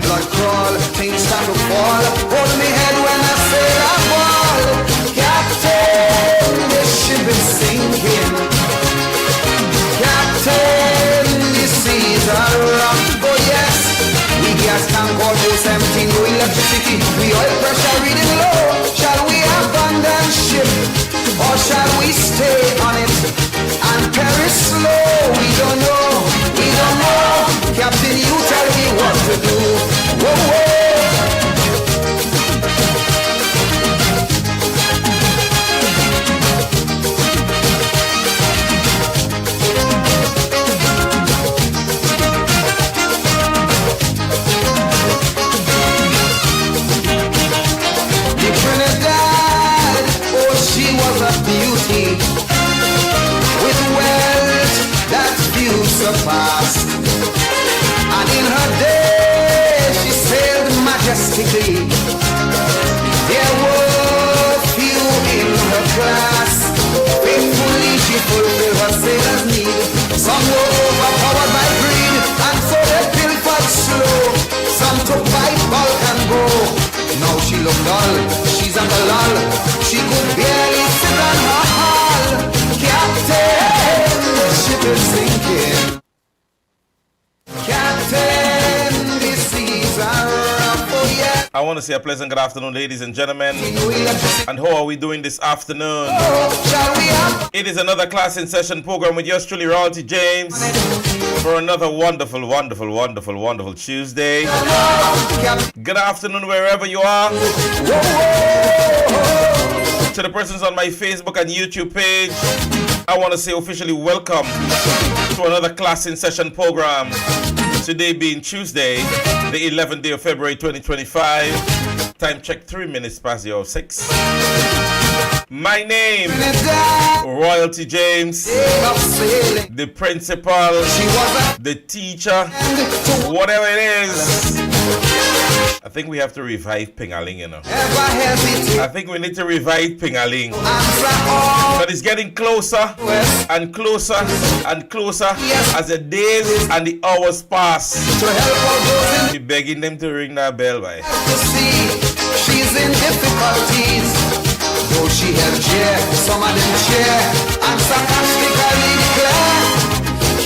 blood crawl, things start to fall. Hold me head when I say I fall. Captain, the ship is sinking. Captain, the seas are rough. Oh yes, we gas tank almost empty, no electricity. We oil pressure reading low. Shall we abandon ship or shall we stay on it and perish slow? We don't know, we don't know. Captain, you tell me what to do. Whoa, whoa. With wealth that few surpassed, and in her day she sailed majestically. There were few in her class. Faithfully she fulfilled her sailor's need. Some were overpowered by greed, and so they pilfered slow. Some took by bulk and go. Now she looked dull, she's at the lull. She could barely sit on her hull. Captain, the ship is sinking. Captain, the seas are rough, oh yeah. I want to say a pleasant good afternoon, ladies and gentlemen. And how are we doing this afternoon? It is another class in session program with yours truly, Royalty James, for another wonderful, wonderful, wonderful, wonderful Tuesday. Good afternoon wherever you are. To the persons on my Facebook and YouTube page, I want to say officially welcome to another class in session program. Today being Tuesday, the 11th day of February 2025. Time check 3 minutes past 06. My name, Royalty James, the principal, the teacher, whatever it is. I think we have to revive Pingaling, you know. I think we need to revive Pingaling. But it's getting closer and closer and closer as the days and the hours pass. We're begging them to ring that bell, by. She's in difficulties. Though she helped share, some of them share, and sarcastically declare,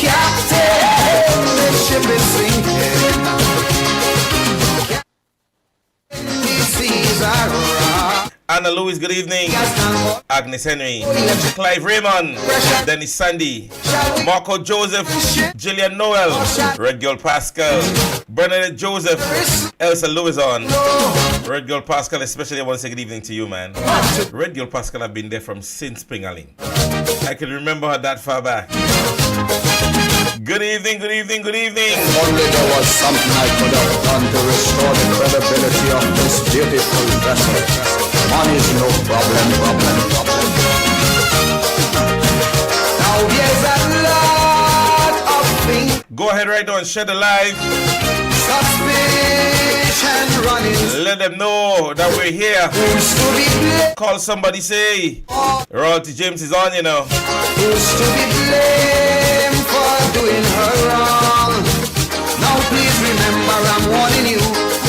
Captain, the ship is sinking. The seas are rough. Anna Lewis, good evening. Agnes Henry, Clive Raymond, Dennis Sandy, Marco Joseph, Gillian Noel, Red Girl Pascal, Bernadette Joseph, Elsa Louison. Red Girl Pascal, especially I want to say good evening to you, man. Red Girl Pascal, I've been there from since Pingaling. I can remember her that far back. Good evening, good evening, good evening. Only there was something I could have done to restore the credibility of this beautiful vessel. Money is no problem. Now there's a lot of things. Go ahead right now and share the live. Suspicion running. Let them know that we're here. Who's to be blamed? Call somebody, say Royalty James is on, you know. Who's to be blamed for doing her wrong? Now please remember I'm warning you.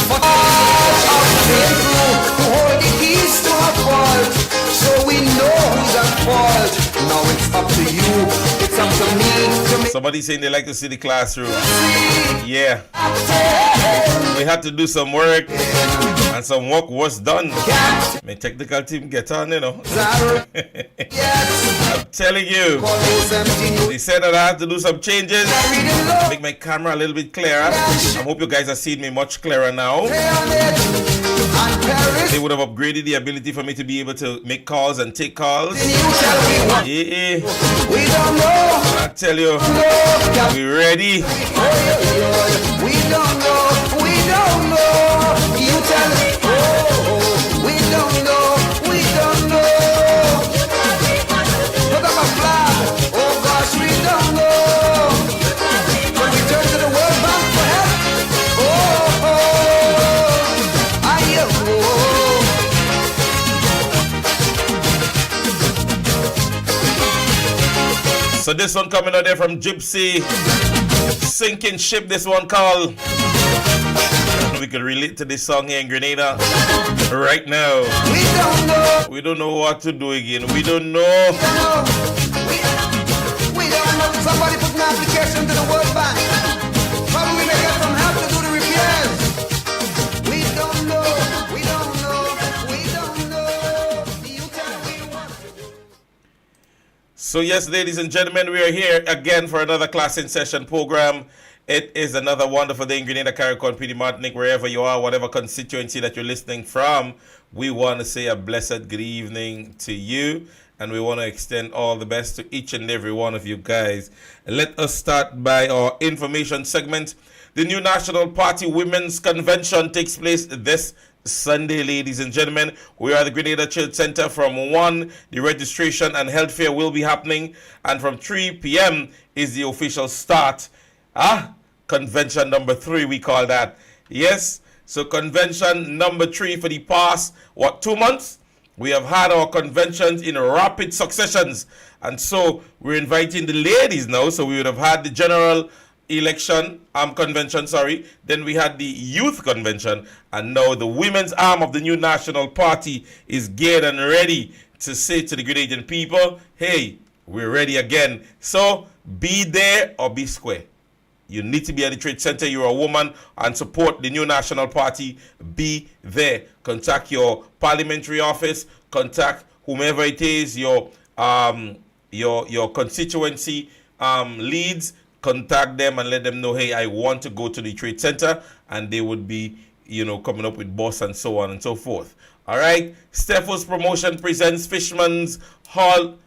For all of faithful who hold the keys to her fault, so we know who's at fault. Now it's up to you, it's up to me to make. Somebody saying they like to see the classroom. Yeah. We had to do some work, and some work was done. My technical team get on, you know. I'm telling you. They said that I have to do some changes, make my camera a little bit clearer. I hope you guys are seeing me much clearer now. They would have upgraded the ability for me to be able to make calls and take calls. Yeah. I tell you, we ready. We don't know. You tell me. We don't know. Put up a flag. Oh gosh, we don't know. When we turn to the World Bank for help. So this one coming out there from Gypsy. Sinking ship, this one called. we can relate to this song here in Grenada right now. We don't know. We don't know what to do again. We don't know. We don't know. Somebody put an application to the World Bank. Probably may get some help to do the repairs. We don't know. We don't know. We don't know. You tell me what. So yes, ladies and gentlemen, we are here again for another class in session program. It is another wonderful day in Grenada, Carriacou, PD, Martinique, wherever you are, whatever constituency that you're listening from. We want to say a blessed good evening to you, and we want to extend all the best to each and every one of you guys. Let us start by our information segment. The new National Party Women's Convention takes place this Sunday, ladies and gentlemen. We are at the Grenada Church Center from 1. The registration and health fair will be happening, and from 3 p.m. is the official start. Convention number 3, we call that. Yes, so convention number 3 for the past, 2 months? We have had our conventions in rapid successions. And so we're inviting the ladies now. So we would have had the general election, convention, sorry. Then we had the youth convention. And now the women's arm of the new National Party is geared and ready to say to the Grenadian people, hey, we're ready again. So be there or be square. You need to be at the Trade Center. You're a woman and support the new National Party. Be there. Contact your parliamentary office. Contact whomever it is, your constituency leads. Contact them and let them know, hey, I want to go to the Trade Center, and they would be, coming up with boss and so on and so forth. All right. Stepho's Promotion presents Fishman's Hawaiian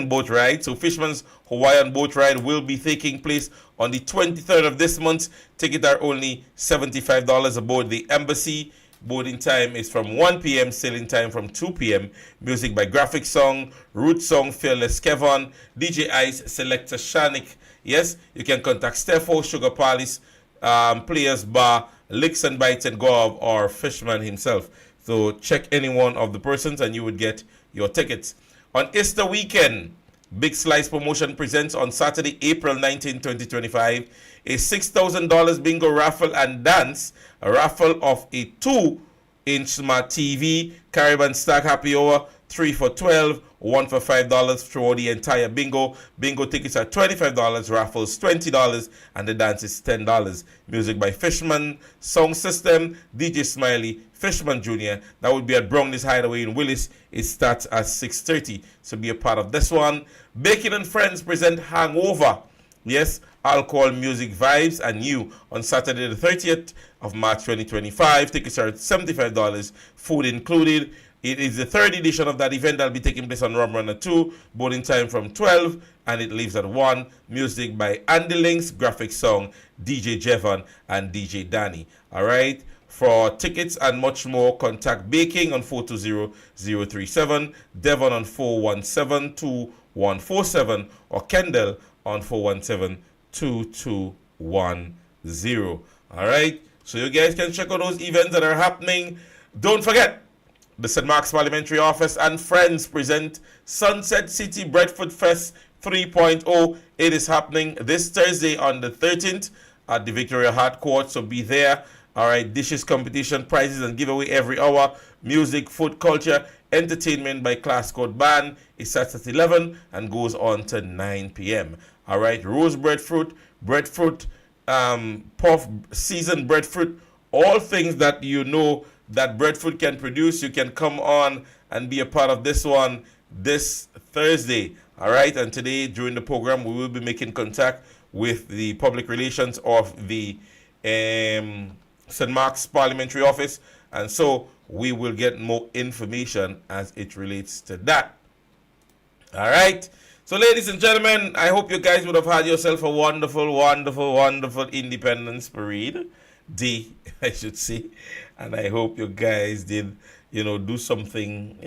Boat Ride. So Fishman's Hawaiian Boat Ride will be taking place on the 23rd of this month. Tickets are only $75 aboard the Embassy. Boarding time is from 1 p.m., sailing time from 2 p.m. Music by Graphic Song, Root Song, Fearless Kevon, DJ Ice, Selector Shanik. Yes, you can contact Stepho, Sugar Palace, Players Bar, Licks and Bites and Gov, or Fishman himself. So check any one of the persons and you would get your tickets. On Easter weekend, Big Slice Promotion presents on Saturday, April 19, 2025, a $6,000 bingo raffle and dance, a raffle of a 2-inch smart TV, Caribbean Stack Happy Hour, 3 for $12, 1 for $5 throughout the entire bingo. Bingo tickets are $25, raffles $20, and the dance is $10. Music by Fishman, Sound System, DJ Smiley, Fishman Jr. That would be at Brownies Hideaway in Willis. It starts at 6:30. So be a part of this one. Bacon and Friends present Hangover. Yes, alcohol, music, vibes, and you on Saturday the 30th of March 2025. Tickets are at $75, food included. It is the 3rd edition of that event that will be taking place on Rum Runner 2. Boarding time from 12 and it leaves at 1. Music by Andy Links, Graphic Song, DJ Jevon, and DJ Danny. All right. For tickets and much more, contact Baking on 420-037, Devon on 417-2147, or Kendall on 417-2210. All right. So you guys can check out those events that are happening. Don't forget, the St. Mark's Parliamentary Office and Friends present Sunset City Breadfruit Fest 3.0. It is happening this Thursday on the 13th at the Victoria Hart Court, so be there. All right, dishes, competition, prizes, and giveaway every hour. Music, food, culture, entertainment by Class Code Band. It starts at 11 and goes on to 9 p.m. All right, rose breadfruit, puff, seasoned breadfruit, all things that you know that breadfruit can produce. You can come on and be a part of this one this Thursday. All right, and today during the program, we will be making contact with the public relations of the St. Mark's Parliamentary Office, and so we will get more information as it relates to that. All right. So, ladies and gentlemen, I hope you guys would have had yourself a wonderful, wonderful, wonderful Independence Parade Day, I should say. And I hope you guys did, do something,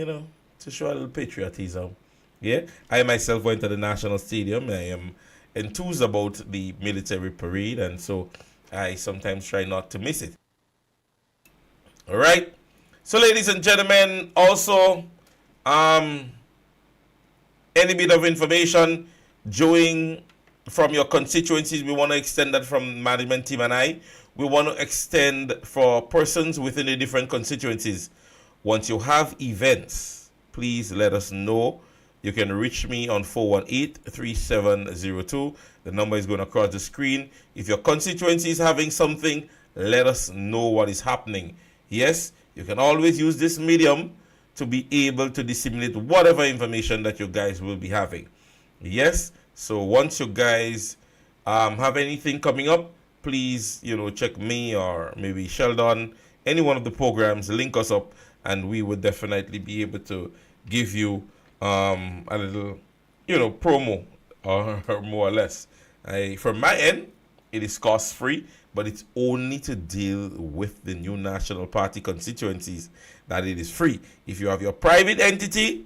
to show a little patriotism. Yeah. I myself went to the National Stadium. I am enthused about the military parade, and so I sometimes try not to miss it. All right. So, ladies and gentlemen, also, any bit of information during from your constituencies, we want to extend that from management team and I. We want to extend for persons within the different constituencies. Once you have events, please let us know. You can reach me on 418-3702. The number is going across the screen. If your constituency is having something, let us know what is happening. Yes, you can always use this medium to be able to disseminate whatever information that you guys will be having. Yes, so once you guys have anything coming up, please, check me or maybe Sheldon, any one of the programs, link us up, and we would definitely be able to give you a little, promo or more or less. From my end, it is cost free, but it's only to deal with the new National Party constituencies that it is free. If you have your private entity,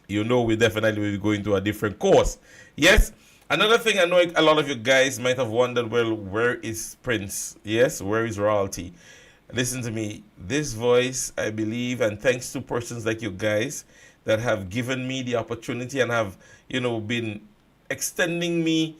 we definitely will be going to a different course. Yes. Another thing, I know a lot of you guys might have wondered, well, where is Prince? Yes, where is royalty? Listen to me. This voice, I believe, and thanks to persons like you guys that have given me the opportunity and have, been extending me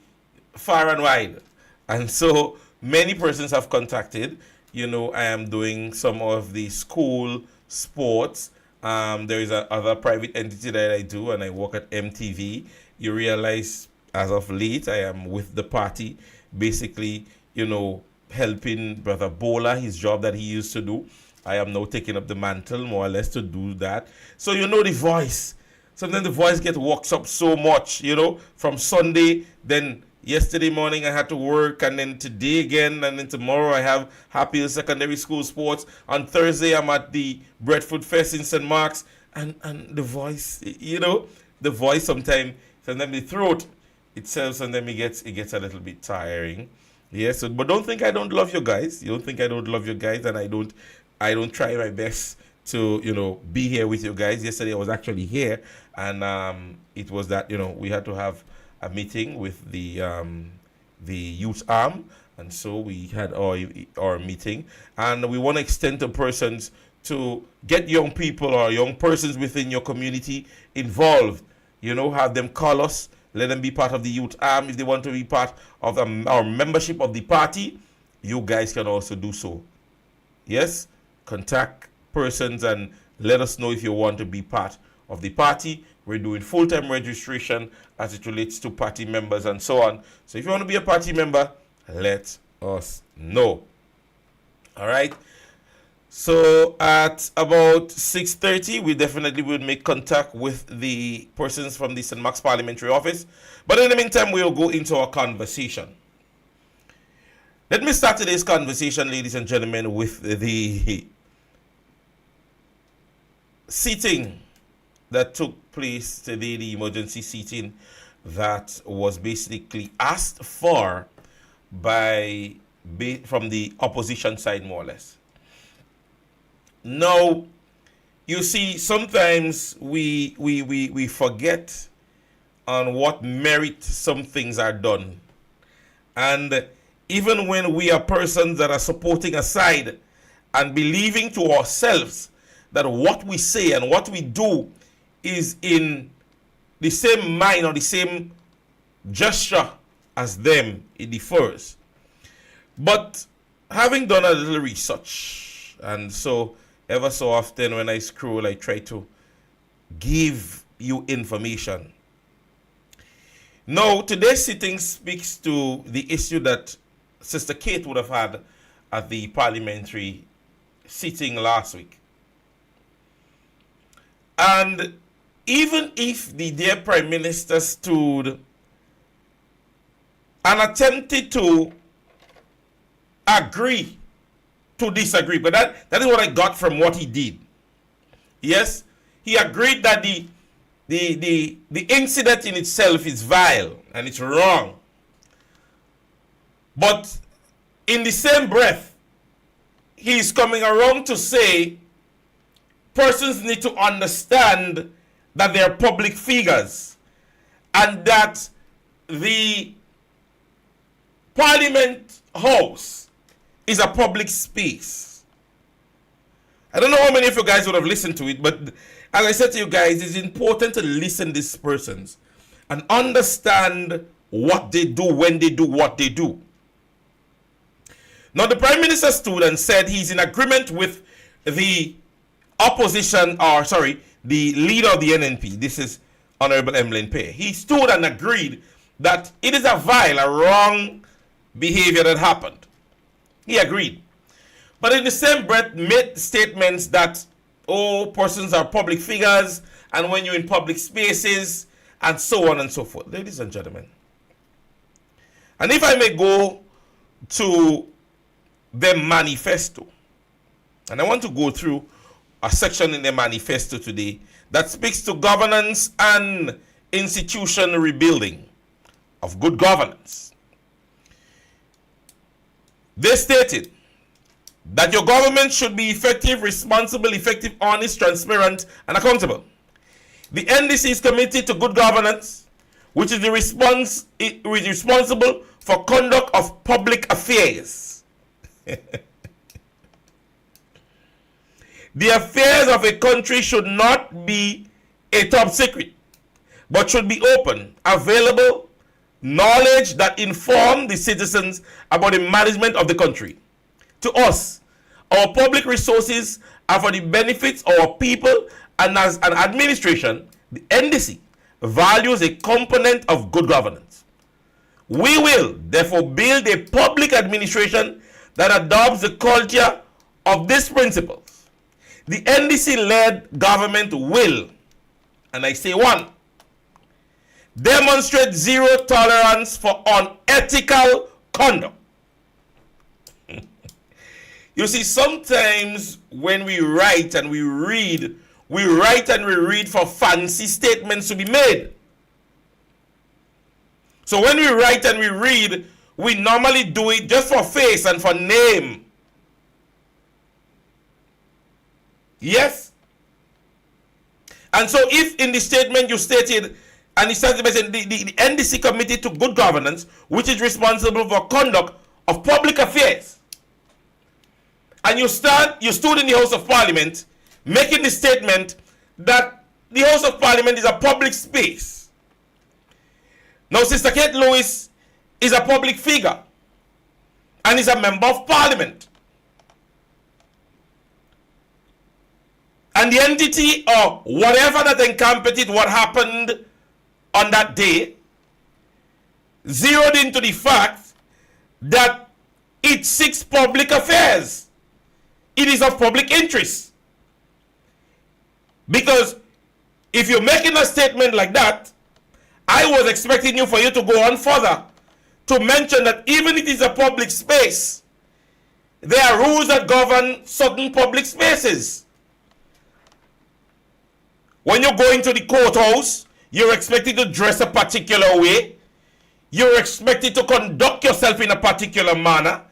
far and wide. And so many persons have contacted. I am doing some of the school sports. There is another private entity that I do, and I work at MTV. You realize, as of late, I am with the party, basically, helping Brother Bola, his job that he used to do. I am now taking up the mantle, more or less, to do that. So the voice. Sometimes the voice gets worked up so much, from Sunday, then yesterday morning I had to work, and then today again, and then tomorrow I have Happy Hill Secondary School sports. On Thursday I'm at the Breadfruit Fest in St. Mark's, and the voice, the voice sometimes the throat itself, and then it gets a little bit tiring. Yes, but don't think I don't love you guys. You don't think I don't love you guys, and I don't try my best to be here with you guys. Yesterday I was actually here, and it was that we had to have a meeting with the youth arm, and so we had our meeting, and we want to extend to persons to get young people or young persons within your community involved. Have them call us, let them be part of the youth arm. If they want to be part of our membership of the party, you guys can also do so. Yes, contact persons and let us know if you want to be part of the party. We're doing full-time registration as it relates to party members and so on. So if you want to be a party member, let us know. All right. So at about 6:30, we definitely will make contact with the persons from the St. Mark's Parliamentary Office. But in the meantime, we'll go into our conversation. Let me start today's conversation, ladies and gentlemen, with the seating that took place today, the emergency seating that was basically asked for from the opposition side, more or less. Now, you see, sometimes we forget on what merit some things are done. And even when we are persons that are supporting a side and believing to ourselves that what we say and what we do is in the same mind or the same gesture as them, it differs. But having done a little research, and so ever so often when I scroll, I try to give you information. Now, today's sitting speaks to the issue that Sister Kate would have had at the parliamentary sitting last week. And even if the dear Prime Minister stood and attempted to agree to disagree, but that is what I got from what he did. Yes, he agreed that the incident in itself is vile and it's wrong. But in the same breath, he's coming around to say persons need to understand that they are public figures and that the Parliament House is a public space. I don't know how many of you guys would have listened to it, but as I said to you guys, it's important to listen to these persons and understand what they do when they do what they do. Now, the Prime Minister stood and said he's in agreement with the the leader of the NNP. This is Honorable Emlyn Pay. He stood and agreed that it is a wrong behavior that happened. He agreed. But in the same breath, made statements that, persons are public figures, and when you're in public spaces, and so on and so forth. Ladies and gentlemen, and if I may go to the manifesto, and I want to go through a section in the manifesto today that speaks to governance and institution rebuilding of good governance. They stated that your government should be effective, responsible, effective, honest, transparent, and accountable. The NDC is committed to good governance, which is responsible for conduct of public affairs. The affairs of a country should not be a top secret, but should be open, available, knowledge that inform the citizens about the management of the country. To us, our public resources are for the benefits of our people, and as an administration, the NDC values a component of good governance. We will therefore build a public administration that adopts the culture of these principles. The NDC-led government will, and I say one, demonstrate zero tolerance for unethical conduct. You see, sometimes when we write and we read for fancy statements to be made. So when we write and we read, we normally do it just for face and for name. Yes? And so if in the statement you stated, and it started by saying the NDC committed to good governance, which is responsible for conduct of public affairs, and you stood in the House of Parliament making the statement that the House of Parliament is a public space. Now, Sister Kate Lewis is a public figure and is a member of Parliament. And the entity or whatever that encompassed what happened on that day zeroed into the fact that it seeks public affairs. It is of public interest. Because if you're making a statement like that, I was expecting you to go on further to mention that even if it is a public space, there are rules that govern certain public spaces. When you go into the courthouse, you're expected to dress a particular way. You're expected to conduct yourself in a particular manner.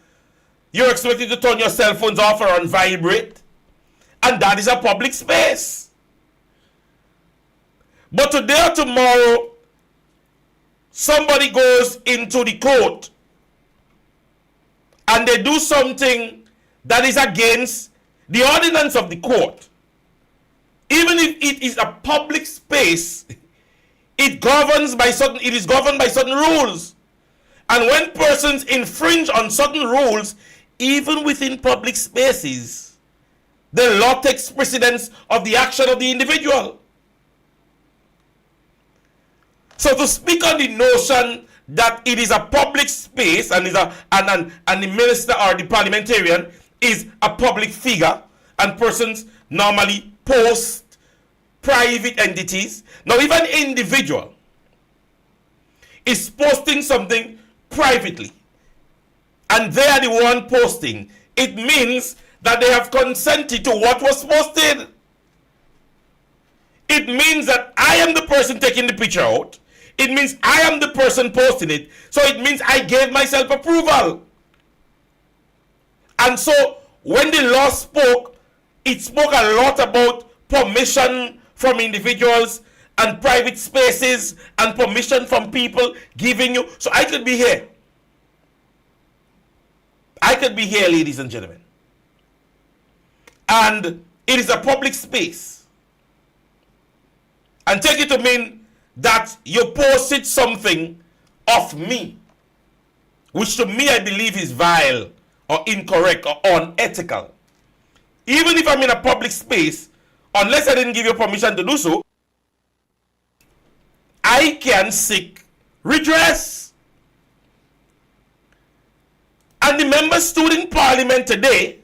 You're expected to turn your cell phones off or on vibrate. And that is a public space. But today or tomorrow, somebody goes into the court and they do something that is against the ordinance of the court. Even if it is a public space, it is governed by certain rules. And when persons infringe on certain rules, even within public spaces, the law takes precedence of the action of the individual. So to speak on the notion that it is a public space and the minister or the parliamentarian is a public figure and persons normally post private entities. Now, if an individual is posting something privately and they are the one posting, it means that they have consented to what was posted. It means that I am the person taking the picture out. It means I am the person posting it. So it means I gave myself approval. And so when the law spoke, it spoke a lot about permission from individuals and private spaces and permission from people giving you. So I could be here. I could be here, ladies and gentlemen. And it is a public space. And take it to mean that you posted something of me, which to me I believe is vile or incorrect or unethical. Even if I'm in a public space, unless I didn't give you permission to do so, I can seek redress. And the members stood in Parliament today,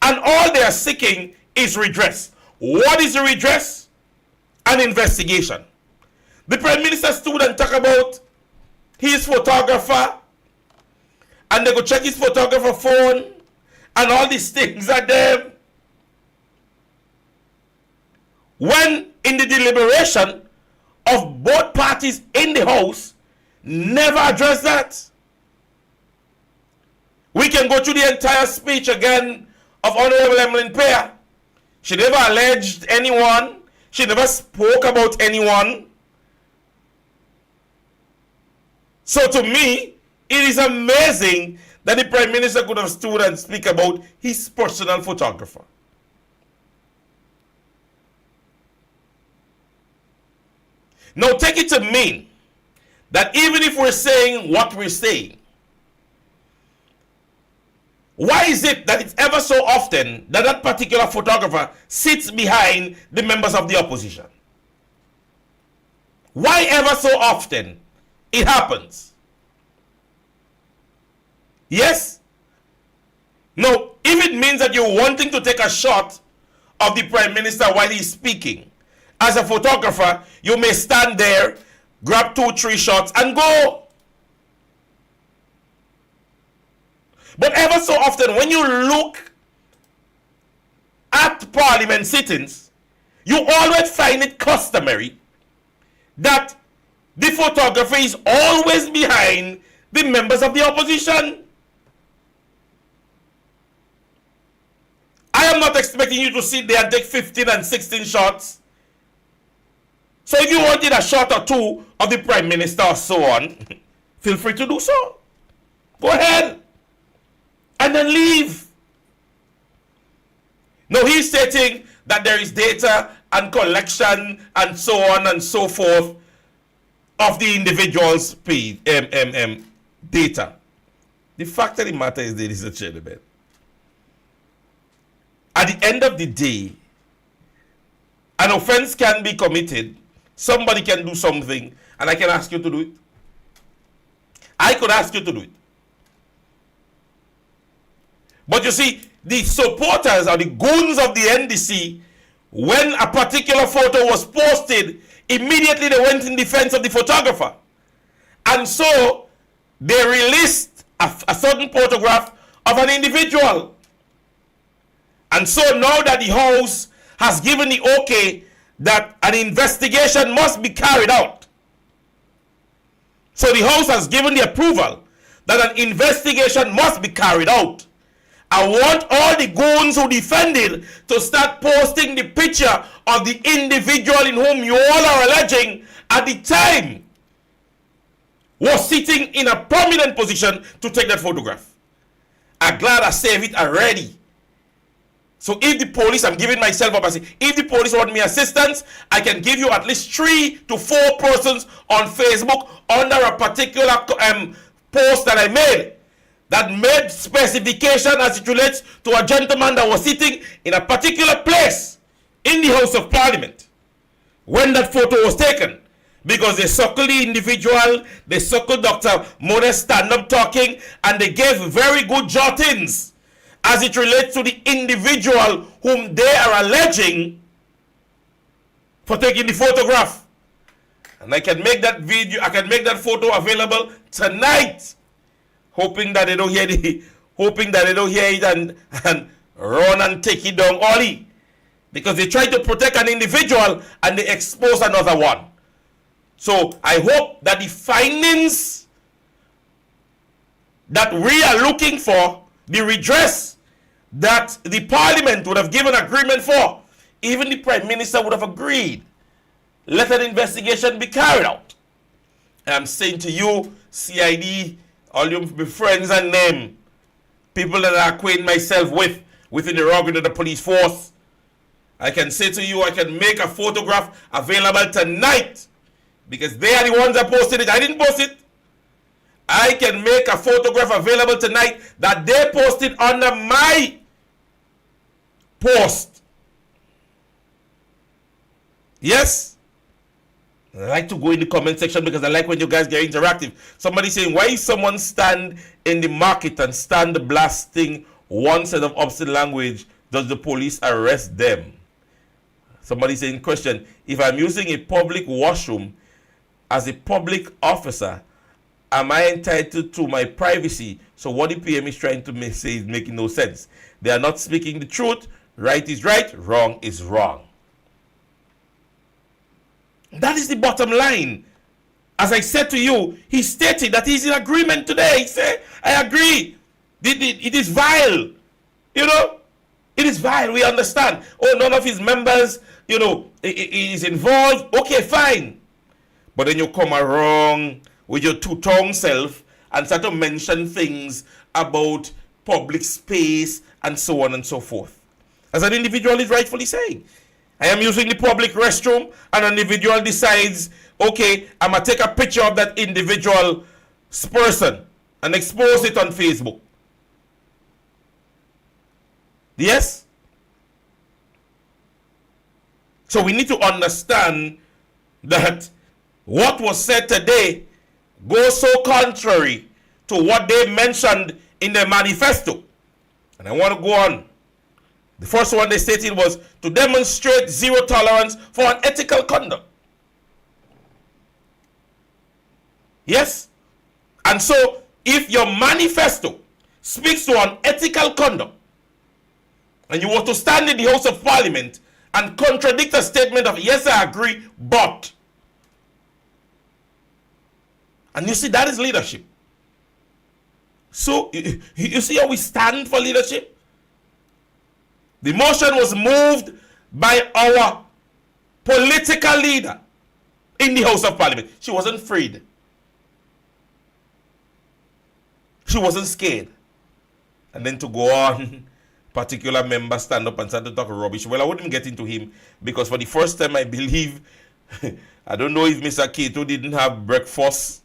and all they are seeking is redress. What is the redress? An investigation. The Prime Minister stood and talked about his photographer, and they go check his photographer phone, and all these things are there. When in the deliberation of both parties in the House, never address that. We can go through the entire speech again of Honorable Emmeline Pear. She never alleged anyone. She never spoke about anyone. So to me, it is amazing that the Prime Minister could have stood and speak about his personal photographer. Now take it to mean that even if we're saying what we're saying, why is it that it's ever so often that that particular photographer sits behind the members of the opposition? Why ever so often it happens? Yes? No, if it means that you're wanting to take a shot of the Prime Minister while he's speaking, as a photographer, you may stand there, grab 2-3 shots and go. But ever so often, when you look at Parliament sittings, you always find it customary that the photographer is always behind the members of the opposition. I am not expecting you to sit there and take 15 and 16 shots. So if you wanted a shot or two of the Prime Minister or so on, feel free to do so. Go ahead. And then leave. No, he's stating that there is data and collection and so on and so forth of the individual's data. The fact of the matter is, ladies and gentlemen, at the end of the day, an offense can be committed. Somebody can do something, and I can ask you to do it. I could ask you to do it. But you see, the supporters or the goons of the NDC, when a particular photo was posted, immediately they went in defense of the photographer. And so they released a certain photograph of an individual. And so now that the House has given the okay that an investigation must be carried out. So the House has given the approval that an investigation must be carried out. I want all the goons who defended to start posting the picture of the individual in whom you all are alleging at the time was sitting in a prominent position to take that photograph. I'm glad I saved it already. So if the police, I'm giving myself up, I say, if the police want me assistance, I can give you at least 3 to 4 persons on Facebook under a particular post that I made that made specification as it relates to a gentleman that was sitting in a particular place in the House of Parliament when that photo was taken. Because they circled the individual, they circled Dr. Modest stand up talking, and they gave very good jottings as it relates to the individual whom they are alleging for taking the photograph. And I can make that video, I can make that photo available tonight, hoping that they don't hear it and run and take it down early. Because they try to protect an individual and they expose another one. So I hope that the findings that we are looking for, the redress that the Parliament would have given agreement for, even the Prime Minister would have agreed. Let an investigation be carried out. And I'm saying to you, CID, all you friends and name, people that I acquaint myself with within the organ of the police force, I can say to you, I can make a photograph available tonight because they are the ones that posted it. I didn't post it. I can make a photograph available tonight that they posted under my post. Yes? I like to go in the comment section because I like when you guys get interactive. Somebody saying, why is someone stand in the market and stand blasting one set of obscene language? Does the police arrest them? Somebody saying, question, if I'm using a public washroom as a public officer, am I entitled to my privacy? So what the PM is trying to say is making no sense. They are not speaking the truth. Right is right, wrong is wrong. That is the bottom line. As I said to you, he stated that he's in agreement today. He said, I agree. It is vile. You know, it is vile. We understand. Oh, none of his members, you know, is involved. Okay, fine. But then you come around with your two-tongued self and start to mention things about public space and so on and so forth. As an individual is rightfully saying, I am using the public restroom and an individual decides, okay, I'm going to take a picture of that individual's person and expose it on Facebook. Yes? So we need to understand that what was said today goes so contrary to what they mentioned in their manifesto. And I want to go on. The first one they stated was to demonstrate zero tolerance for unethical conduct. Yes? And so, if your manifesto speaks to unethical conduct, and you were to stand in the House of Parliament and contradict a statement of, yes, I agree, but. And you see, that is leadership. So, you see how we stand for leadership? The motion was moved by our political leader in the House of Parliament. She wasn't afraid. She wasn't scared. And then to go on, particular member stand up and start to talk rubbish. Well, I wouldn't get into him because for the first time, I believe, I don't know if Mr. Kato didn't have breakfast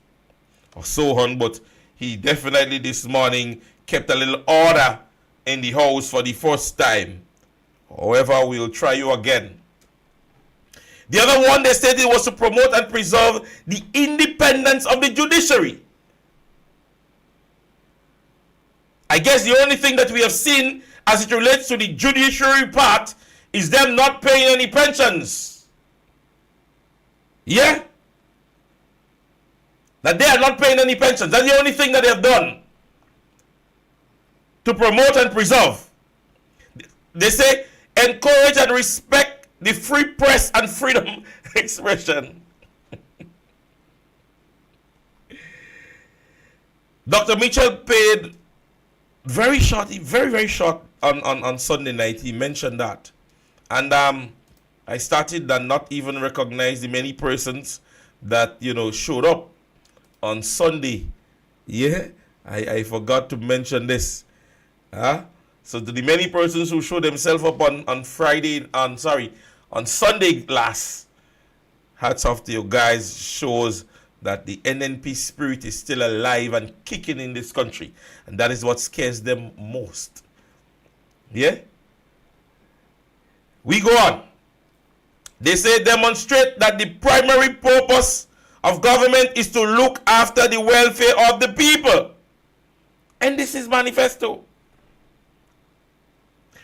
or so on, but he definitely this morning kept a little order in the house for the first time. However, we'll try you again. The other one they stated was to promote and preserve the independence of the judiciary. I guess the only thing that we have seen as it relates to the judiciary part is them not paying any pensions. Yeah? That they are not paying any pensions. That's the only thing that they have done to promote and preserve. They say, encourage and respect the free press and freedom expression. Dr. Mitchell paid very short on Sunday night. He mentioned that. And I started to not even recognize the many persons that, you know, showed up on Sunday. Yeah, I forgot to mention this. So to the many persons who showed themselves up on Sunday glass, hats off to you guys. Shows that the NNP spirit is still alive and kicking in this country. And that is what scares them most. Yeah? We go on. They say demonstrate that the primary purpose of government is to look after the welfare of the people. And this is manifesto.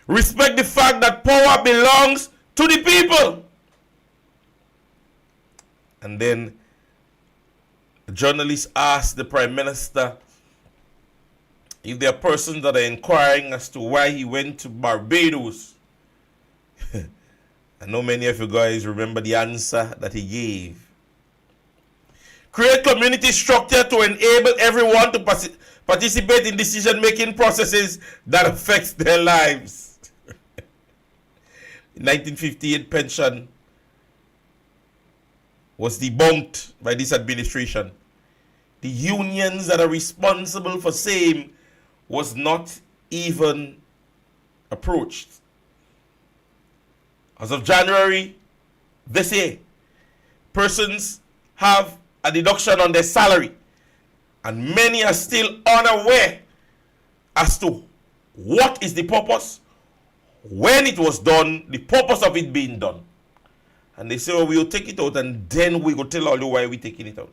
Respect the fact that power belongs to the people. And then the journalist asked the Prime Minister if there are persons that are inquiring as to why he went to Barbados. I know many of you guys remember the answer that he gave. Create community structure to enable everyone to participate in decision-making processes that affects their lives. 1958 pension was debunked by this administration. The unions that are responsible for same was not even approached. As of January this year, persons have a deduction on their salary And many are still unaware as to what is the purpose, when it was done, the purpose of it being done. And they say, oh, we'll take it out and then we will tell all you why we're taking it out.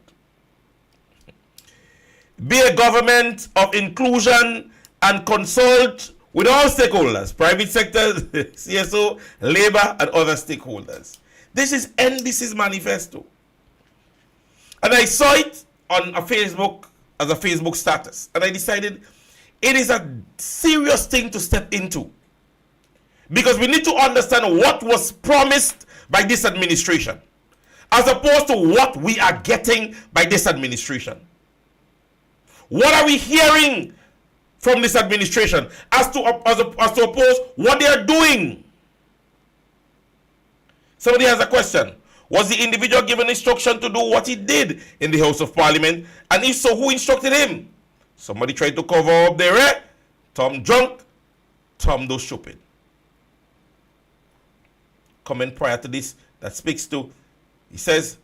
Be a government of inclusion and consult with all stakeholders, private sector, CSO, labor, and other stakeholders. This is NDC's manifesto. And I saw it on a Facebook, as a Facebook status. And I decided it is a serious thing to step into. Because we need to understand what was promised by this administration, as opposed to what we are getting by this administration. What are we hearing from this administration as to oppose what they are doing? Somebody has a question. Was the individual given instruction to do what he did in the House of Parliament? And if so, who instructed him? Somebody tried to cover up their hair. Tom drunk, Tom do stupid. Comment prior to this that speaks to, he says,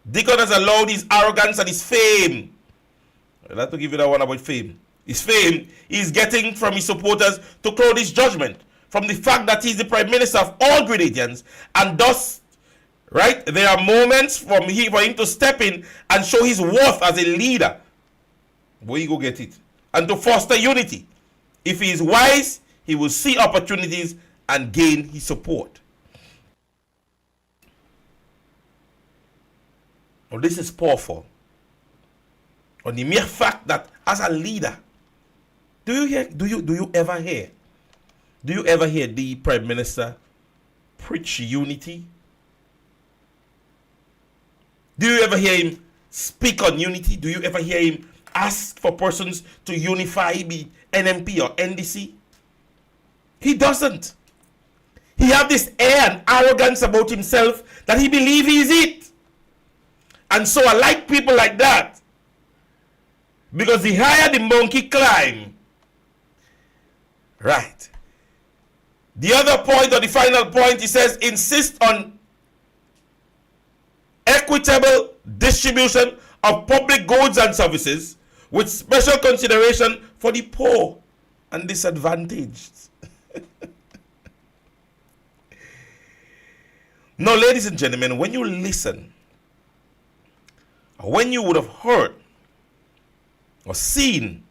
Deacon has allowed his arrogance and his fame. I'd like to give you that one about fame. His fame is getting from his supporters to cloud his judgment from the fact that he's the Prime Minister of all Grenadians, and thus, right, there are moments for him to step in and show his worth as a leader. Where you go get it? And to foster unity. If he is wise, he will see opportunities and gain his support. Now, this is powerful. On the mere fact that as a leader, do you ever hear the Prime Minister preach unity? Do you ever hear him speak on unity? Do you ever hear him ask for persons to unify, be NMP or NDC? He doesn't. He has this air and arrogance about himself that he believes he is it. And so I like people like that. Because the higher the monkey climb. Right. The other point, or the final point, he says, insist on equitable distribution of public goods and services with special consideration for the poor and disadvantaged. Now, ladies and gentlemen, when you listen, or when you would have heard or seen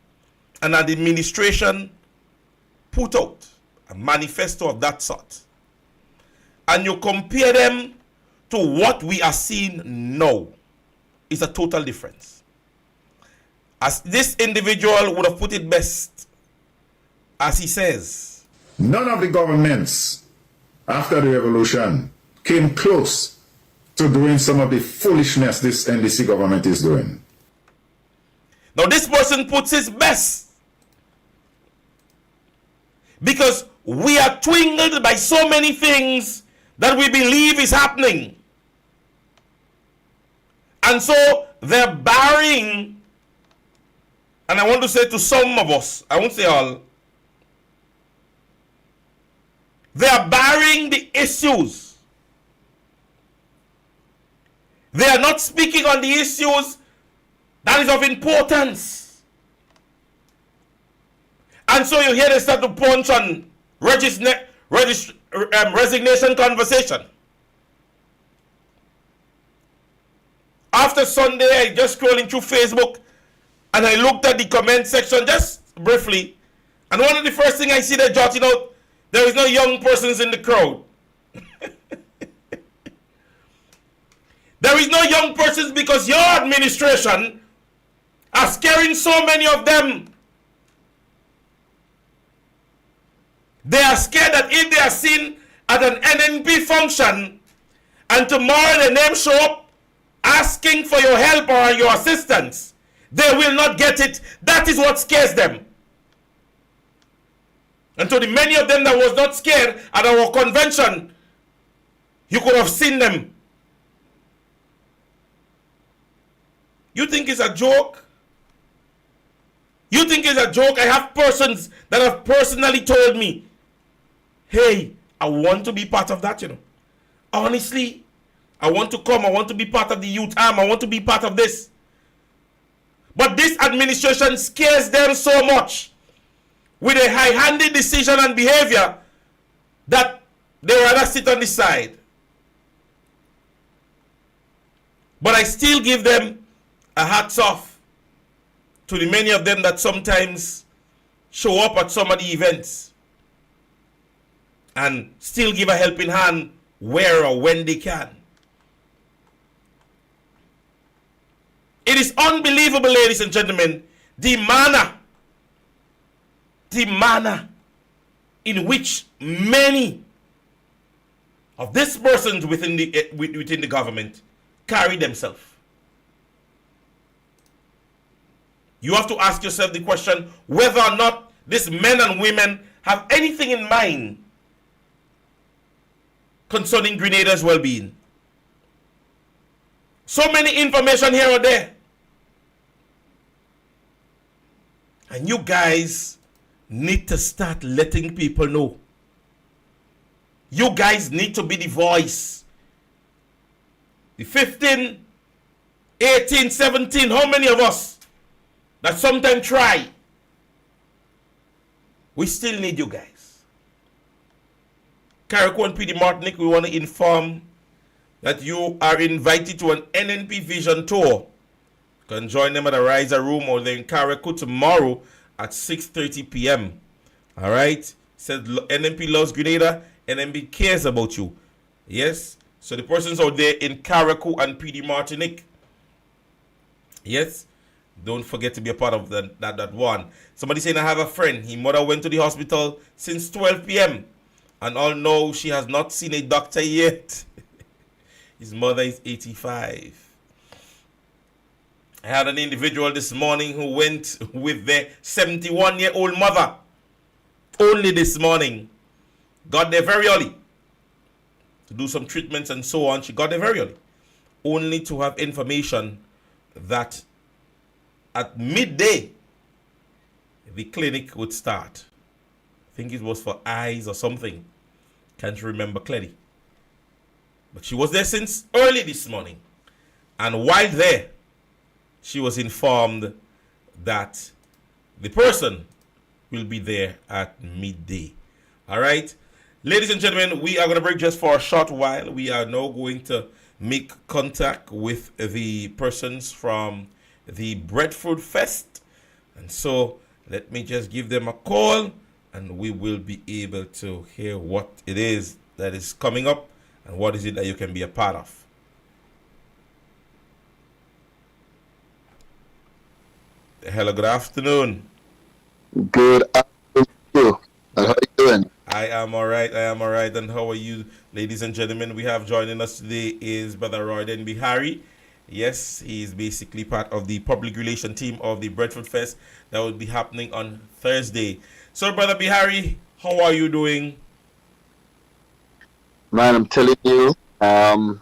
an administration put out a manifesto of that sort, and you compare them to what we are seeing now, it's a total difference. As this individual would have put it best, as he says, none of the governments after the revolution came close to doing some of the foolishness this NDC government is doing. Now this person puts his best, because we are twinkled by so many things that we believe is happening. And so they're barring, and I want to say to some of us, I won't say all, they are barring the issues. They are not speaking on the issues that is of importance. And so you hear they start to punch on resignation conversation. After Sunday, I just scrolling through Facebook and I looked at the comment section just briefly. And one of the first things I see they're jotting out, there is no young persons in the crowd. There is no young persons because your administration are scaring so many of them. They are scared that if they are seen at an NNP function and tomorrow their name show up asking for your help or your assistance, they will not get it. That is what scares them. And to the many of them that was not scared at our convention, you could have seen them. You think it's a joke? You think it's a joke? I have persons that have personally told me, hey, I want to be part of that, Honestly, I want to come. I want to be part of the youth arm. I want to be part of this. But this administration scares them so much with a high-handed decision and behavior that they rather sit on the side. But I still give them a hats off to the many of them that sometimes show up at some of the events and still give a helping hand where or when they can. It is unbelievable, ladies and gentlemen, the manner in which many of these persons within the government carry themselves. You have to ask yourself the question whether or not these men and women have anything in mind concerning Grenada's well-being. So many information here or there. And you guys need to start letting people know. You guys need to be the voice. The 15, 18, 17, how many of us that sometimes try? We still need you guys. Carriacou and PD Martinique, we want to inform that you are invited to an NNP Vision Tour. You can join them at the Riser Room or they're in Carriacou tomorrow at 6:30 p.m. All right? Said NNP loves Grenada. NNP cares about you. Yes? So the persons out there in Carriacou and PD Martinique. Yes? Don't forget to be a part of that one. Somebody saying, I have a friend. His mother went to the hospital since 12 p.m. And all know she has not seen a doctor yet. His mother is 85. I had an individual this morning who went with their 71-year-old mother. Only this morning. Got there very early to do some treatments and so on. She got there very early. Only to have information that at midday, the clinic would start. I think it was for eyes or something. Can't remember clearly. But she was there since early this morning. And while there, she was informed that the person will be there at midday. All right? Ladies and gentlemen, we are going to break just for a short while. We are now going to make contact with the persons from the Breadfruit Fest. And so let me just give them a call and we will be able to hear what it is that is coming up and what is it that you can be a part of. Hello, good afternoon. Good afternoon. How are you doing? I am all right. And how are you, ladies and gentlemen? We have joining us today is Brother Royden Bihari. Yes, he is basically part of the public relation team of the Breadfruit Fest that will be happening on Thursday. So, Brother Bihari, how are you doing? Man, I'm telling you, I'm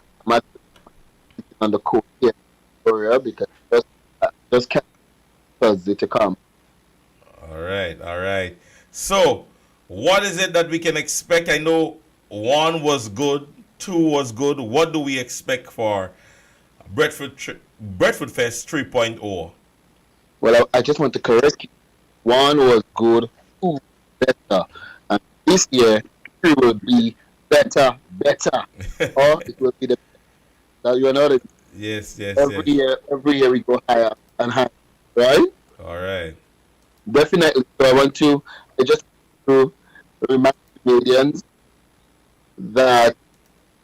on the court here in Victoria because just can't Thursday to come. All right. So, what is it that we can expect? I know 1 was good, 2 was good. What do we expect for Breadfruit Fest 3.0? Well, I just want to correct you. 1 was good, 2 better. And this year, 3 will be better. Or it will be the better. You know that. Yes. Every year we go higher and higher, right? All right. Definitely. So I just to remind Canadians that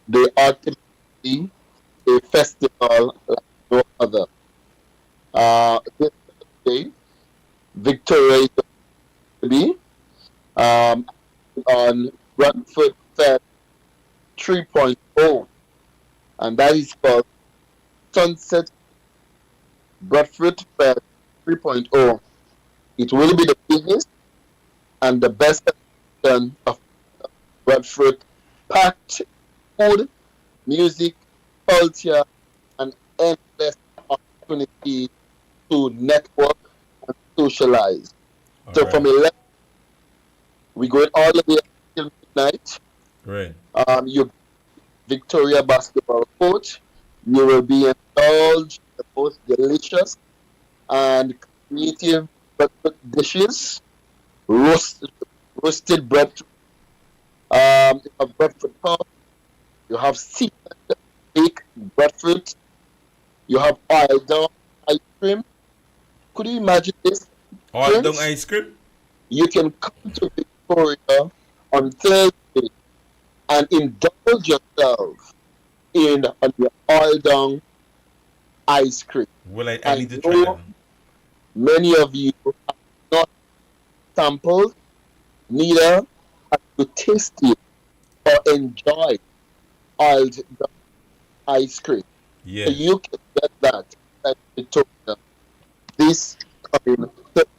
they are typically a festival like no other. This day, Victoria will be on Breadfruit Fest 3.0, and that is called Sunset Breadfruit Fest 3.0. It will be the biggest and the best of Breadfruit, packed food, music, culture, and endless opportunity to network and socialize. All so right. from 11, we going all the way until midnight. Right. You Victoria basketball coach. You will be indulged the most delicious and native breadfruit dishes, roasted breadfruit, you have breadfruit puff, you have seasoned baked breadfruit, you have oil down ice cream. Could you imagine this? All down Prince? ice cream? You can come to Victoria on Thursday and indulge yourself in on your oil down ice cream. Well, I I need to try know that. many of you have not sampled, neither have you tasted or enjoyed oiled down ice cream. So Yes. you can get that at Victoria this coming Thursday.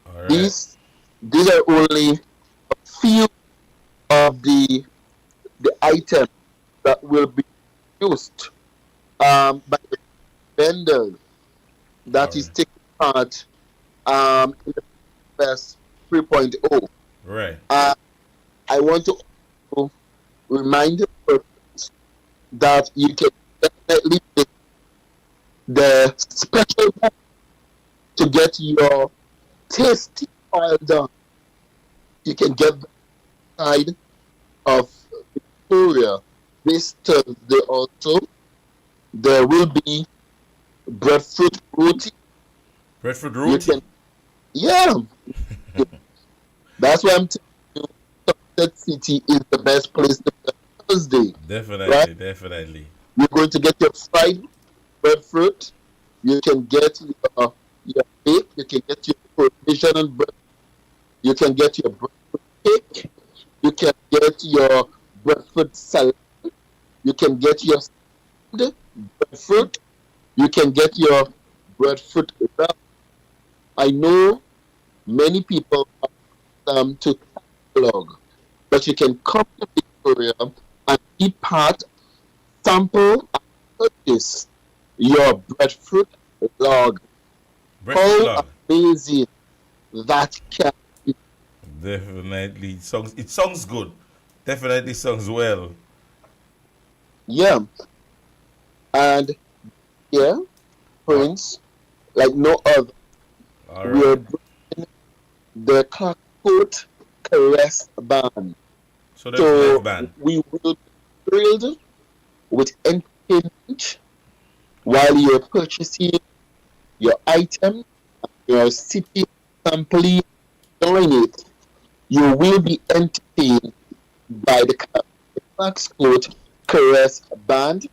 All right. These are only a few of the items that will be used by the vendors that is Alright. taking part in the Fest 3.0. Right. I want to also remind the persons that you can definitely get the special book to get your tasty oil done. You can get the side of Victoria this Thursday also. There will be breadfruit roti. Breadfruit You roti. can, yeah. That's why I'm telling you, Sunset City is the best place to go Thursday. Definitely, Right? definitely. You're going to get your fried breadfruit. You can get your cake. You can get your provisional bread. You can get your breadfruit cake. You can get your breadfruit salad. You can get your steamed breadfruit. You can get your breadfruit wrap. I know many people to catalog, but you can come to Victoria and be part, sample, and purchase your breadfruit log. Breadfruit How log. amazing that can be. Definitely. It sounds good. Definitely sounds well. Yeah. And yeah, Prince, like no other, All we are right. bringing the Clarkcoat Caress Band. So that's So nice band. we will be thrilled with entertainment while you're purchasing your item, your city sampling, join it. You will be entertained by the Clarkcoat Caress Band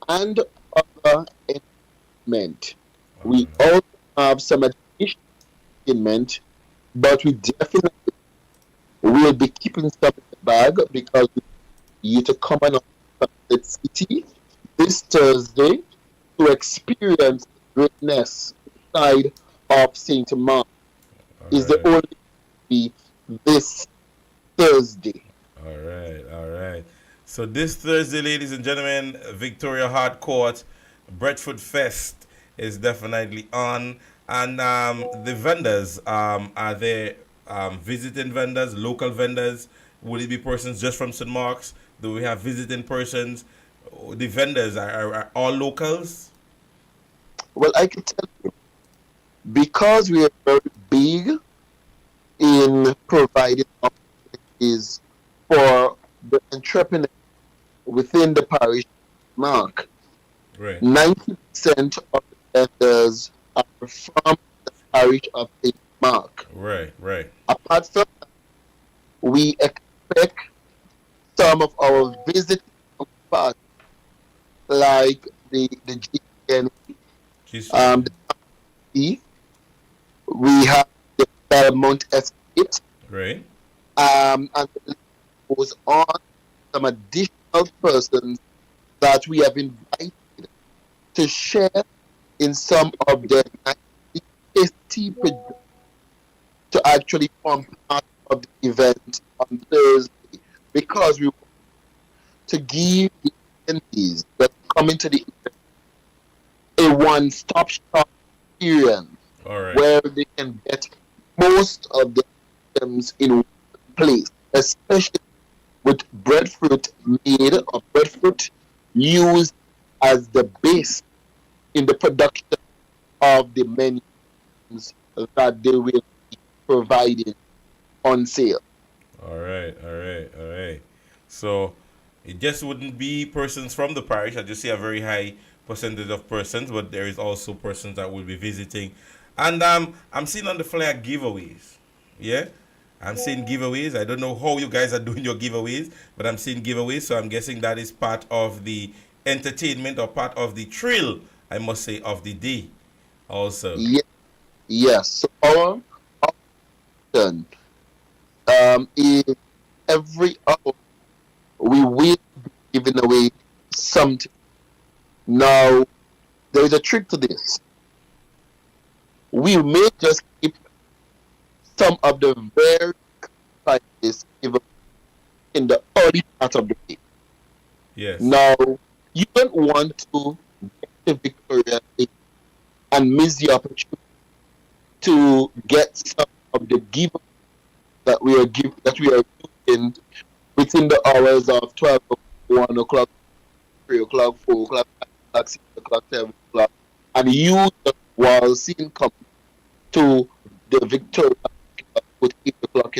and other entertainment. We also have some additional entertainment, but we definitely will be keeping some in the bag because we need you to come on Sunset City this Thursday to experience the greatness side of St. Mark. Is the Alright. only be this Thursday. All right, all right. So this Thursday, ladies and gentlemen, Victoria Hard Court, Breadfruit Fest is definitely on. And the vendors, are there visiting vendors, local vendors? Would it be persons just from St. Mark's? Do we have visiting persons? The vendors are all locals? Well, I can tell you, because we are very big in providing opportunities for the entrepreneurs within the parish mark, Right. 90% of the vendors are from the parish of St. Mark. Right, right. Apart from that, we expect some of our visiting parts, like the GN, She's the we have the Belmont Estate, right. and the list goes on. Some additional persons that we have invited to share in some of their tasty products to actually form part of the event on Thursday, because we want to give the attendees that come into the event a one-stop shop experience All right. where they can get most of the items in one place, especially with breadfruit made or breadfruit used as the base in the production of the menus that they will be providing on sale. All right, all right, all right. So it just wouldn't be persons from the parish. I just see a very high percentage of persons, but there is also persons that will be visiting. And I'm seeing on the flyer giveaways. Yeah, I'm seeing giveaways. I don't know how you guys are doing your giveaways, but I'm seeing giveaways. So I'm guessing that is part of the entertainment or part of the thrill, I must say, of the day. Also. Yes. So our option is every hour we will be giving away something. Now, there is a trick to this. We may just keep some of the very prizes given in the early part of the day. Yes. Now, you don't want to get to Victoria and miss the opportunity to get some of the giveaways that we are using within the hours of 12 o'clock, 1 o'clock, 3 o'clock, 4 o'clock, 5 o'clock, 6 o'clock, 7 o'clock, and you while seeing come to the Victoria with 8 o'clock.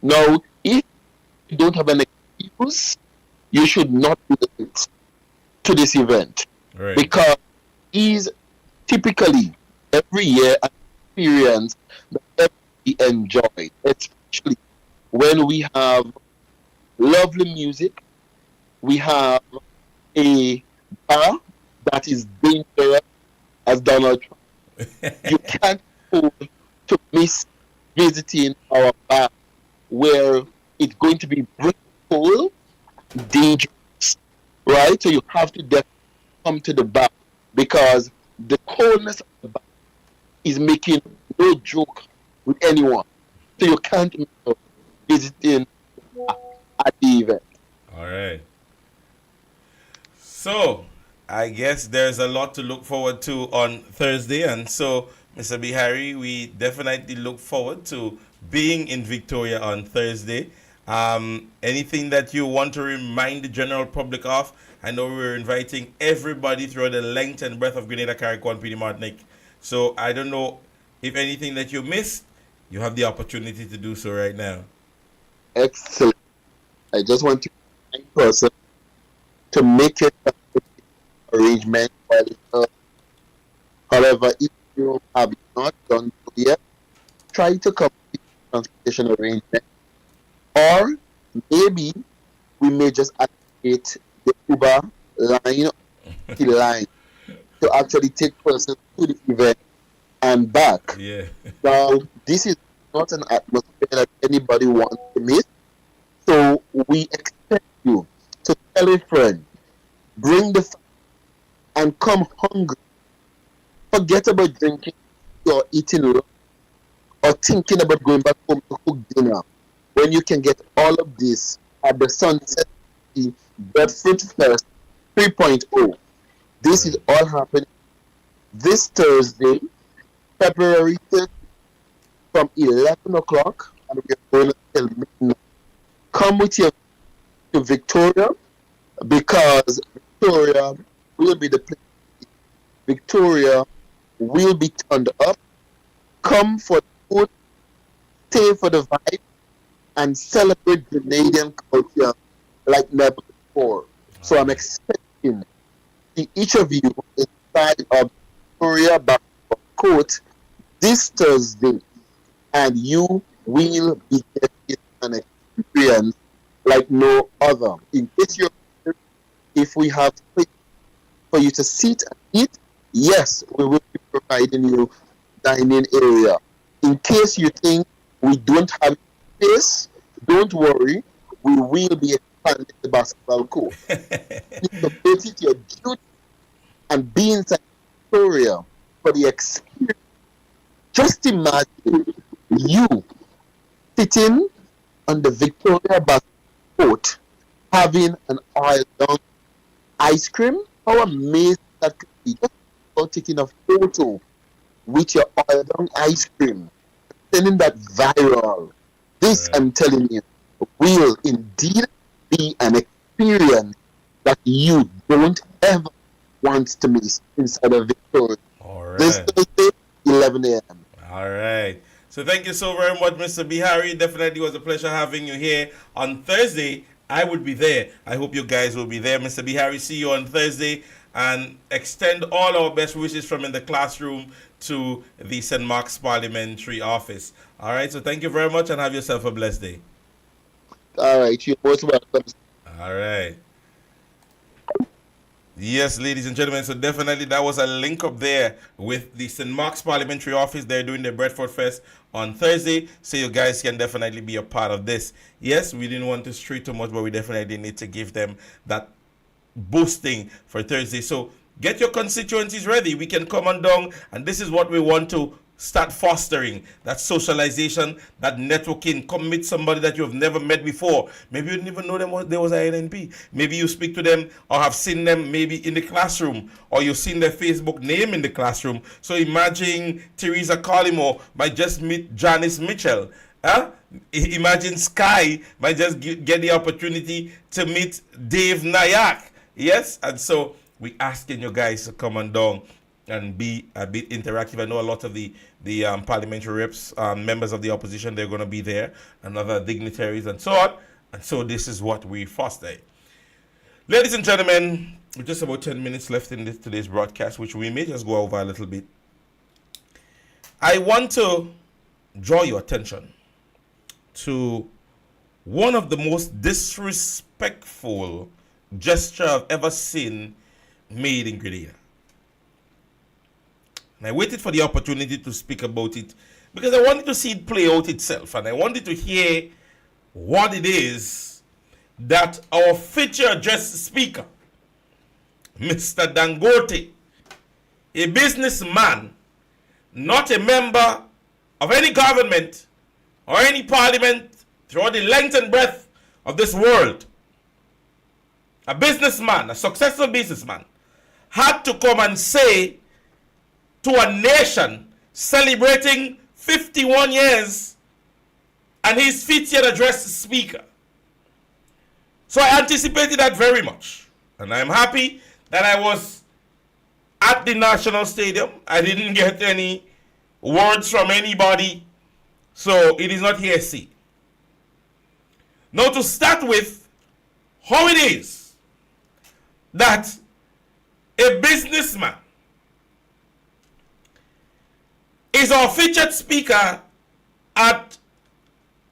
Now, if you don't have an excuse, you should not be late to this event. Right. Because is typically every year an experience that we enjoy, especially when we have lovely music, we have a bar that is dangerous as Donald Trump. You can't afford to miss visiting our bar where it's going to be cold, dangerous, right? So you have to definitely come to the bar because the coldness of the bar is making no joke with anyone. So you can't miss visiting at the event. All right. So, I guess there's a lot to look forward to on Thursday. And so, Mr. Bihari, we definitely look forward to being in Victoria on Thursday. Anything that you want to remind the general public of? I know we're inviting everybody throughout the length and breadth of Grenada, Carriacou, and PD Martinique. So, I don't know if anything that you missed, you have the opportunity to do so right now. Excellent. I just want to thank person to make it an arrangement while it's early. However, if you have not done so yet, try to complete transportation arrangement. Or maybe we may just activate the Uber line to actually take person to the event and back. Yeah. Now, this is not an atmosphere that anybody wants to miss. So we expect you to tell a friend, bring the and come hungry. Forget about drinking or eating lunch or thinking about going back home to cook dinner when you can get all of this at the Sunset Bedford Fest 3.0. This is all happening this Thursday, February 5th from 11 o'clock, and we're going until midnight. Come with your to Victoria because Victoria will be the place. Victoria will be turned up. Come for the food, stay for the vibe, and celebrate Grenadian culture like never before. So I'm expecting to see each of you inside of Victoria Basketball Court this Thursday, and you will be getting an experience like no other. In case you're, if we have space for you to sit and eat, yes, we will be providing you dining area. In case you think we don't have space, don't worry, we will be expanding the basketball court. So make it your duty and be inside Victoria for the experience. Just imagine you sitting on the Victoria Basketball Court having an oil-down ice cream. How amazing that could be. Just about taking a photo with your oil-down ice cream, sending that viral. This, right, I'm telling you, will indeed be an experience that you don't ever want to miss inside of Victoria. All This right. Thursday, 11 a.m. All right. So thank you so very much, Mr. Bihari. Definitely was a pleasure having you here. On Thursday, I would be there. I hope you guys will be there. Mr. Bihari, see you on Thursday, and extend all our best wishes from in the classroom to the St. Mark's Parliamentary Office. All right. So thank you very much, and have yourself a blessed day. All right, you're most welcome. All right. Yes, ladies and gentlemen, so definitely that was a link up there with the St. Mark's Parliamentary Office. They're doing the Bradford Fest on Thursday, so you guys can definitely be a part of this. Yes, we didn't want to stray too much, but we definitely need to give them that boosting for Thursday. So get your constituencies ready. We can come on down, and this is what we want to start fostering, that socialization, that networking. Come meet somebody that you have never met before. Maybe you didn't even know them there was a INNP. Maybe you speak to them or have seen them maybe in the classroom, or you've seen their Facebook name in the classroom. So imagine Teresa Collymore might just meet Janice Mitchell. Imagine Sky might just get the opportunity to meet Dave Nayak. Yes, and so we asking you guys to come on down and be a bit interactive. I know a lot of the parliamentary reps, members of the opposition, they're going to be there, and other dignitaries and so on. And so this is what we foster. Ladies and gentlemen, with just about 10 minutes left in today's broadcast, which we may just go over a little bit, I want to draw your attention to one of the most disrespectful gesture I've ever seen made in Grenada. And I waited for the opportunity to speak about it because I wanted to see it play out itself, and I wanted to hear what it is that our future address speaker, Mr. Dangote, a businessman, not a member of any government or any parliament throughout the length and breadth of this world, a businessman, a successful businessman, had to come and say to a nation celebrating 51 years and his 50th address speaker. So I anticipated that very much. And I'm happy that I was at the National Stadium. I didn't get any words from anybody, so it is not hearsay. Now, to start with, how it is that a businessman is our featured speaker at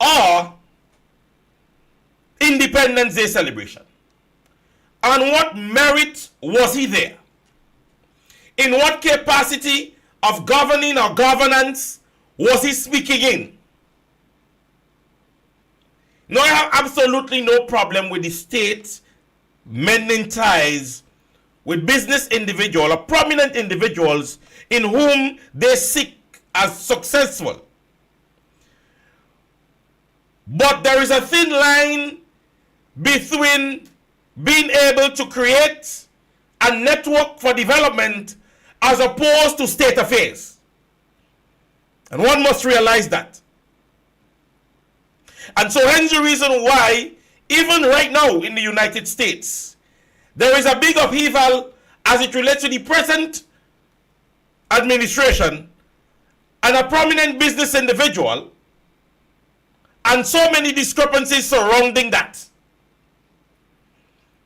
our Independence Day celebration. On what merit was he there? In what capacity of governing or governance was he speaking in? Now, I have absolutely no problem with the state mending ties with business individuals or prominent individuals in whom they seek as successful. But there is a thin line between being able to create a network for development as opposed to state affairs. And one must realize that. And so hence the reason why, even right now in the United States, there is a big upheaval as it relates to the present administration and a prominent business individual, and so many discrepancies surrounding that.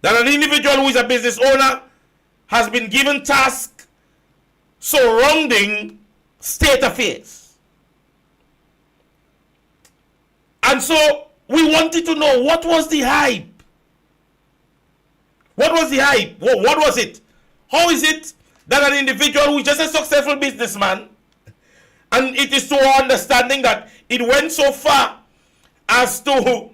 That an individual who is a business owner has been given tasks surrounding state affairs. And so we wanted to know, what was the hype? What was the hype? What was it? How is it that an individual who is just a successful businessman, and it is to our understanding that it went so far as to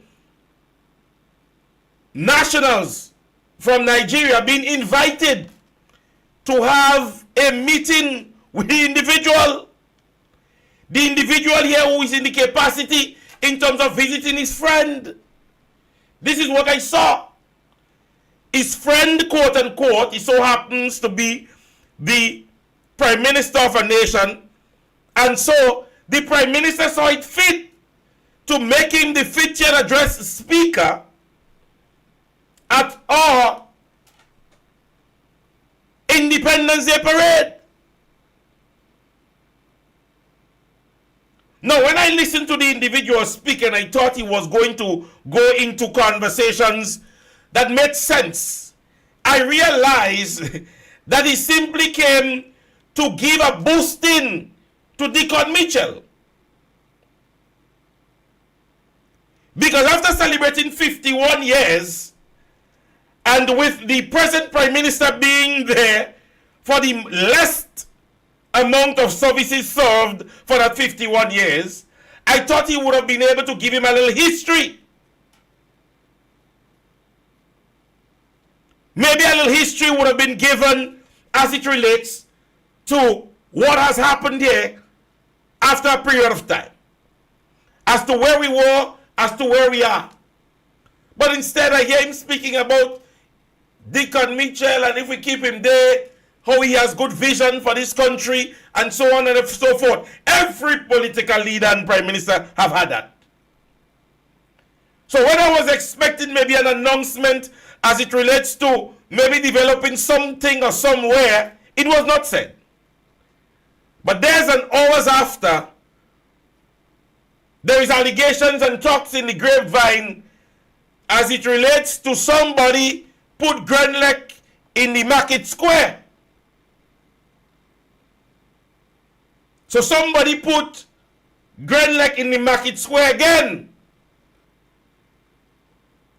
nationals from Nigeria being invited to have a meeting with the individual here who is in the capacity in terms of visiting his friend. This is what I saw. His friend, quote unquote, it so happens to be the Prime Minister of a nation, and so the Prime Minister saw it fit to make him the featured address speaker at our Independence Day parade. Now, when I listened to the individual speaking, I thought he was going to go into conversations that made sense. I realized that he simply came to give a boosting to Deacon Mitchell. Because after celebrating 51 years, and with the present Prime Minister being there for the least amount of services served for that 51 years, I thought he would have been able to give him a little history. Maybe a little history would have been given as it relates to what has happened here after a period of time. As to where we were, as to where we are. But instead I hear him speaking about Deacon Mitchell, and if we keep him there, how he has good vision for this country, and so on and so forth. Every political leader and Prime Minister have had that. So when I was expecting maybe an announcement as it relates to maybe developing something or somewhere, it was not said. But there's an hours after, there is allegations and talks in the grapevine as it relates to somebody put Grenlec in the market square. So somebody put Grenlec in the market square again.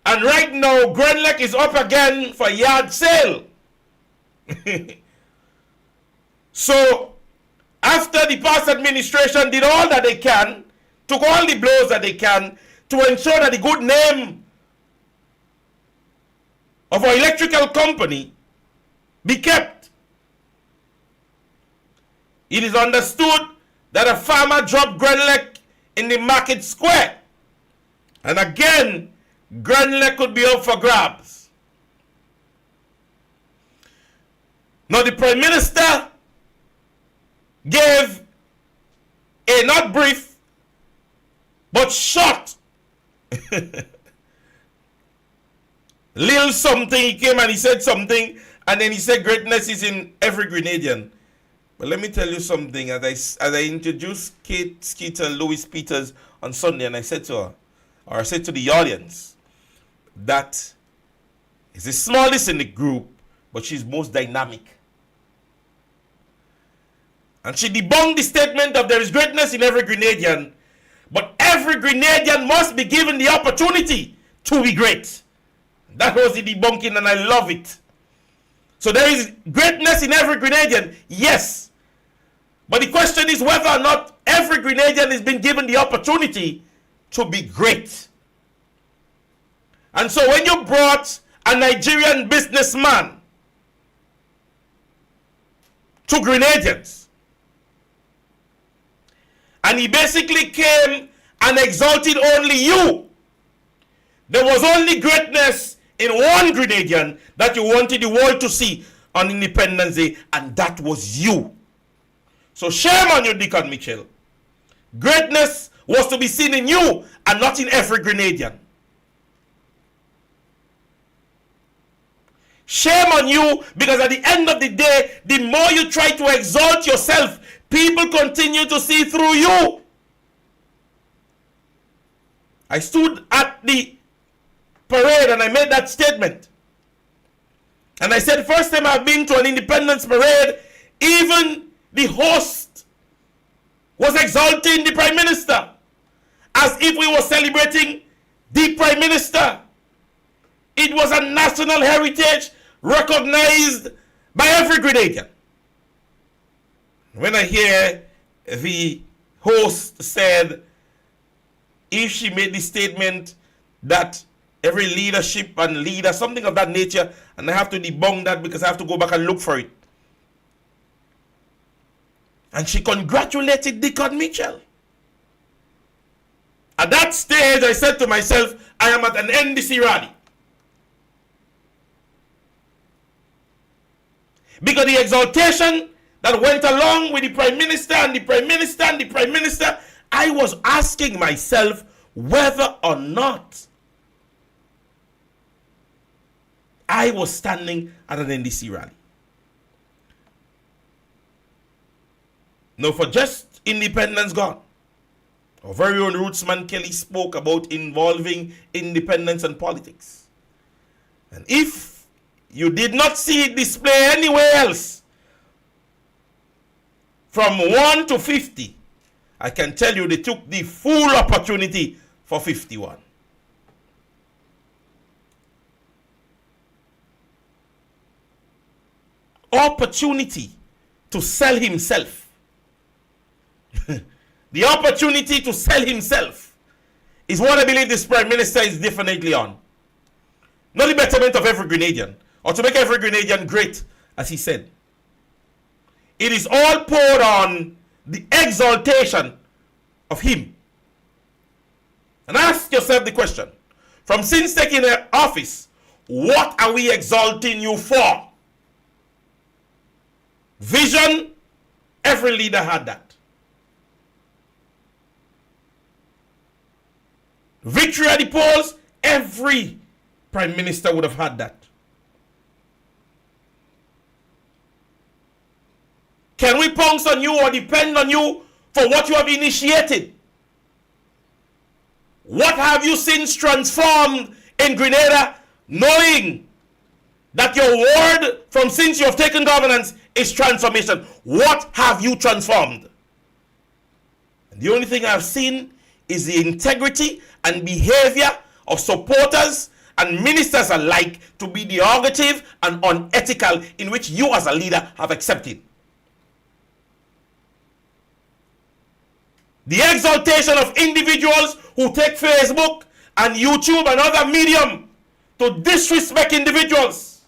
And right now, Grenlec is up again for yard sale. So, after the past administration did all that they can, took all the blows that they can to ensure that the good name of our electrical company be kept. It is understood that a farmer dropped Grenlec in the market square. And again, Grenlec could be up for grabs. Now the Prime Minister gave a not brief, but short little something. He came and he said something, and then he said greatness is in every Grenadian. But let me tell you something. As I introduced Kate Skeeter and Louis Peters on Sunday, and I said to her, or I said to the audience, that is the smallest in the group, but she's most dynamic. And she debunked the statement of there is greatness in every Grenadian, but every Grenadian must be given the opportunity to be great. That was the debunking, and I love it. So there is greatness in every Grenadian, yes. But the question is whether or not every Grenadian has been given the opportunity to be great. And so when you brought a Nigerian businessman to Grenadians, and he basically came and exalted only you, there was only greatness in one Grenadian that you wanted the world to see on Independence Day, and that was you. So shame on you, Deacon Mitchell. Greatness was to be seen in you and not in every Grenadian. Shame on you, because at the end of the day, the more you try to exalt yourself, people continue to see through you. I stood at the parade and I made that statement. And I said, first time I've been to an independence parade, even the host was exalting the Prime Minister as if we were celebrating the Prime Minister. It was a national heritage recognized by every Grenadian. When I hear the host said, if she made the statement that every leadership and leader, something of that nature, and I have to debunk that because I have to go back and look for it. And she congratulated Deacon Mitchell. At that stage, I said to myself, I am at an NDC rally. Because the exaltation that went along with the Prime Minister and the Prime Minister and the Prime Minister, I was asking myself whether or not I was standing at an NDC rally. No, for just independence gone. Our very own Rootsman Kelly spoke about involving independence and politics. And if you did not see it displayed anywhere else, from 1 to 50, I can tell you they took the full opportunity for 51. Opportunity to sell himself. The opportunity to sell himself is what I believe this Prime Minister is definitely on. Not the betterment of every Grenadian, or to make every Grenadian great, as he said. It is all poured on the exaltation of him. And ask yourself the question, from since taking office, what are we exalting you for? Vision, every leader had that. Victory at the polls, every Prime Minister would have had that. Can we pounce on you or depend on you for what you have initiated? What have you since transformed in Grenada, knowing that your word from since you have taken governance is transformation? What have you transformed? And the only thing I've seen is the integrity and behavior of supporters and ministers alike to be derogative and unethical, in which you as a leader have accepted. The exaltation of individuals who take Facebook and YouTube and other medium to disrespect individuals.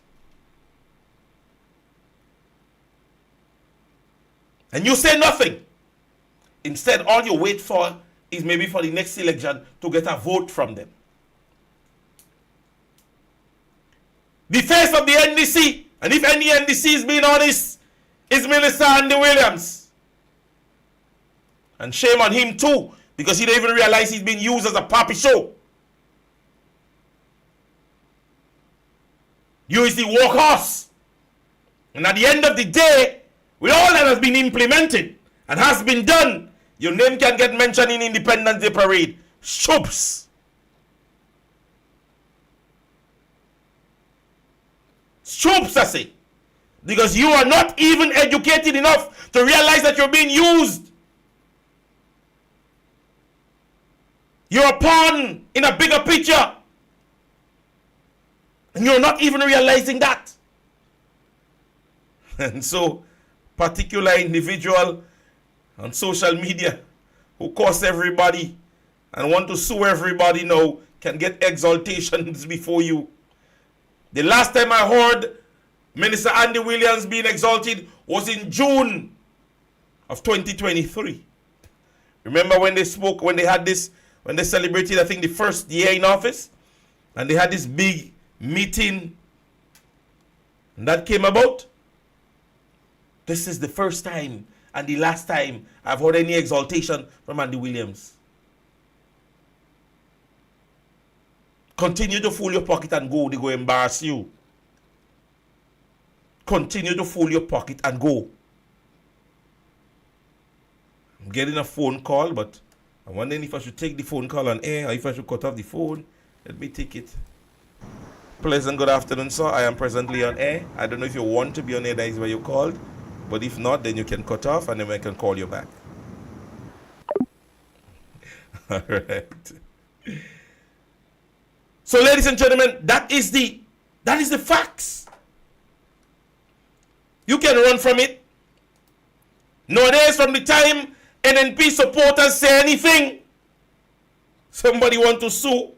And you say nothing. Instead, all you wait for is maybe for the next election to get a vote from them. The face of the NDC, and if any NDC is being honest, is Minister Andy Williams. And shame on him too, because he don't even realize he's being used as a puppy show. You is the workhorse. And at the end of the day, with all that has been implemented and has been done, your name can get mentioned in Independence Day Parade. Shoops. Shoops, I say. Because you are not even educated enough to realize that you're being used. You're a pawn in a bigger picture. And you're not even realizing that. And so, particular individual on social media who curse everybody and want to sue everybody now can get exaltations before you. The last time I heard Minister Andy Williams being exalted was in June of 2023. Remember when they spoke, when they had this, when they celebrated, I think, the first year in office, and they had this big meeting, and that came about? This is the first time and the last time I've heard any exaltation from Andy Williams. Continue to fool your pocket and go. They go embarrass you. Continue to fool your pocket and go. I'm getting a phone call, but I'm wondering if I should take the phone call on air or if I should cut off the phone. Let me take it. Pleasant good afternoon, sir. I am presently on air. I don't know if you want to be on air, that is why you called. But if not, then you can cut off and then I can call you back. All right. So, ladies and gentlemen, that is the facts. You can run from it. Nowadays, from the time NNP supporters say anything, somebody want to sue.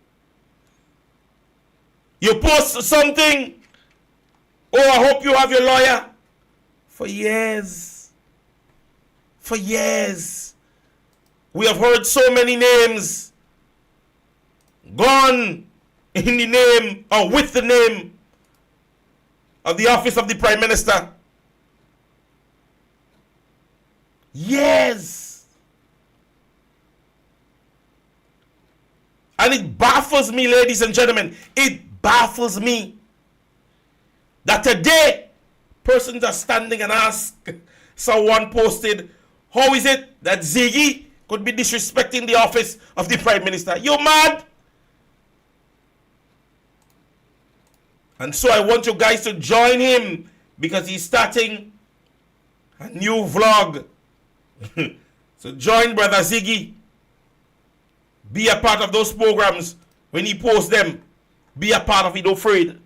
You post something, oh, I hope you have your lawyer. For years, we have heard so many names gone in the name or with the name of the office of the Prime Minister. Yes. And it baffles me, ladies and gentlemen. It baffles me that today persons are standing and ask, someone posted, how is it that Ziggy could be disrespecting the office of the Prime Minister. You mad? And so I want you guys to join him because he's starting a new vlog. So join Brother Ziggy. Be a part of those programs. When he posts them, be a part of it, don't afraid.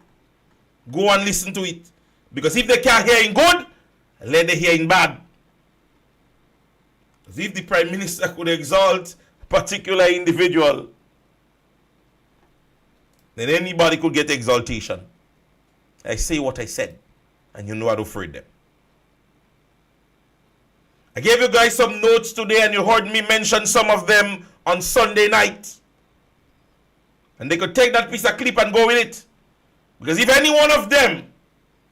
Go and listen to it. Because if they can't hear in good, let them hear in bad. Because if the Prime Minister could exalt a particular individual, then anybody could get exaltation. I say what I said, and you know I don't afraid them. I gave you guys some notes today, and you heard me mention some of them on Sunday night. And they could take that piece of clip and go with it. Because if any one of them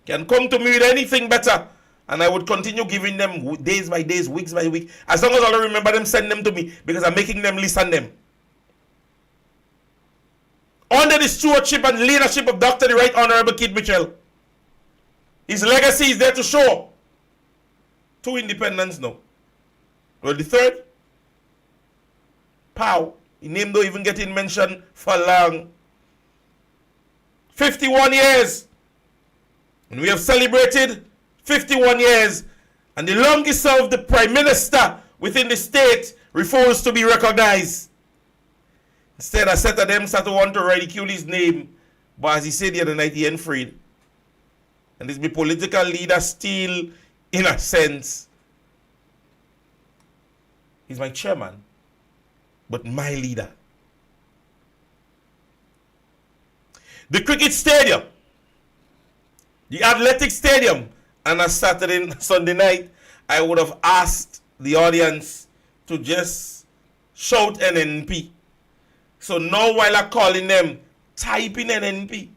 can come to me with anything better, and I would continue giving them days by days, weeks by week, as long as I remember them, send them to me, because I'm making them listen them. Under the stewardship and leadership of Dr. the Right Honorable Kid Mitchell, his legacy is there to show. 2 independents now. Well, the third, Pow. His name don't even get in mention for long. 51 years. And we have celebrated 51 years. And the longest served the Prime Minister within the state refused to be recognized. Instead, a set of them started to want to ridicule his name. But as he said the other night, he ain't freed. And this be political leader still, in a sense. He's my chairman, but my leader. The cricket stadium, the athletic stadium, and on Saturday and Sunday night, I would have asked the audience to just shout NNP. So now while I'm calling them, type in NNP.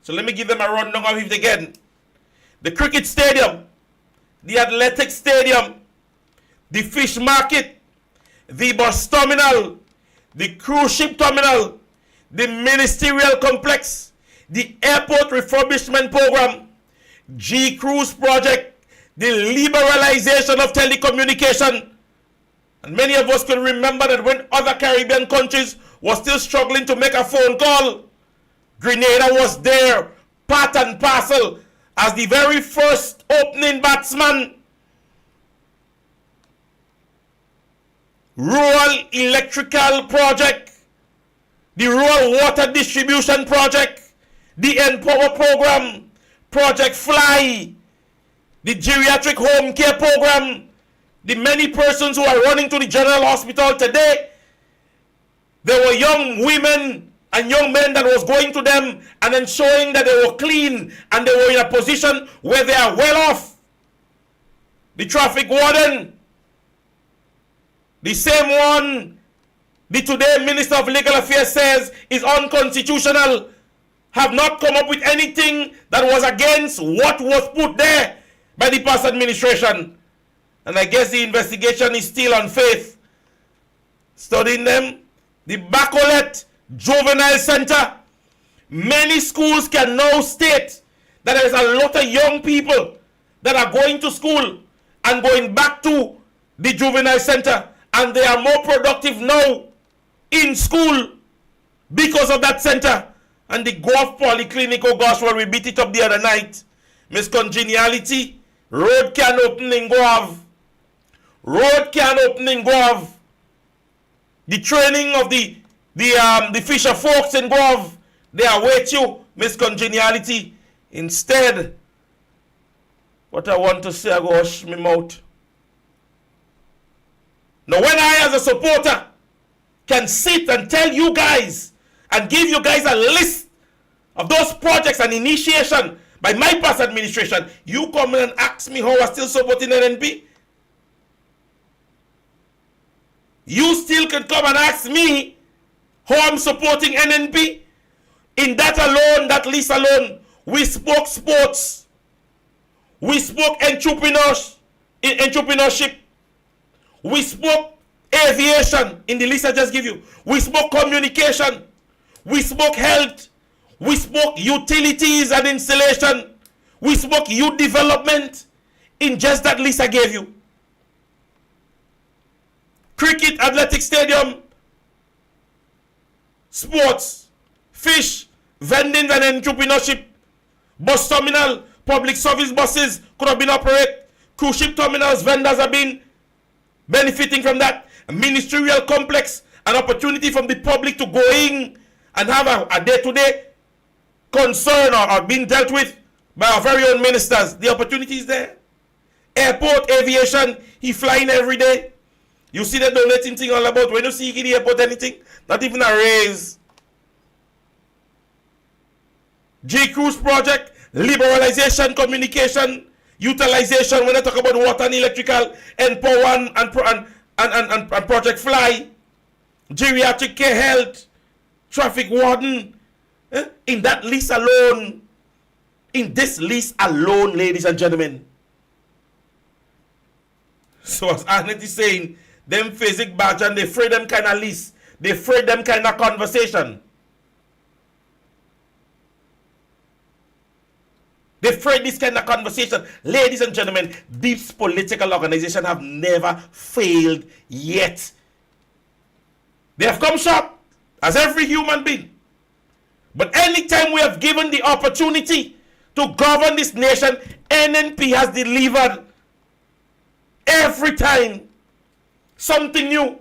So let me give them a rundown of it again. The cricket stadium, the athletic stadium, the fish market, the bus terminal, the cruise ship terminal, the ministerial complex, the airport refurbishment program, G Cruise project, the liberalization of telecommunication. And many of us can remember that when other Caribbean countries were still struggling to make a phone call, Grenada was there, part and parcel, as the very first opening batsman. Rural electrical project, the rural water distribution project, the Empower program, Project Fly, the geriatric home care program, the many persons who are running to the general hospital today. There were young women and young men that was going to them and ensuring that they were clean and they were in a position where they are well off. The traffic warden, the same one the today Minister of Legal Affairs says is unconstitutional, have not come up with anything that was against what was put there by the past administration. And I guess the investigation is still on faith. Studying them, the Bacolet Juvenile Center. Many schools can now state that there is a lot of young people that are going to school and going back to the juvenile center, and they are more productive now in school because of that center. And the Guelph Polyclinic, oh gosh, well, we beat it up the other night. Miss Congeniality, road can open in Guelph. Road can open in Guelph. The training of the fisher folks in Guelph, they await you, Miss Congeniality. Instead, what I want to say, I go hush me mouth. Now, when I, as a supporter, can sit and tell you guys and give you guys a list of those projects and initiation by my past administration, you come in and ask me how I still supporting NNP? You still can come and ask me how I'm supporting NNP? In that alone, that list alone, we spoke sports. We spoke entrepreneurship. We spoke aviation in the list I just give you. We spoke communication. We spoke health. We spoke utilities and installation. We spoke youth development in just that list I gave you. Cricket athletic stadium, sports, fish, vending and entrepreneurship, bus terminal, public service buses could have been operated, cruise ship terminals, vendors have been benefiting from that, a ministerial complex, an opportunity from the public to go in and have a day-to-day concern or being dealt with by our very own ministers. The opportunity is there. Airport, aviation, he flying every day. You see the donating thing all about. When you see in the airport anything, not even a raise. G-Cruise project, liberalization, communication, utilization, when I talk about water and electrical, and power and Project Fly, geriatric care health, traffic warden, in that list alone, in this list alone, ladies and gentlemen. So as Arnett is saying, them physic badge and they afraid them kind of list, they afraid them kind of conversation. They afraid this kind of conversation. Ladies and gentlemen, these political organizations have never failed yet. They have come short, as every human being. But anytime we have given the opportunity to govern this nation, NNP has delivered. Every time. Something new.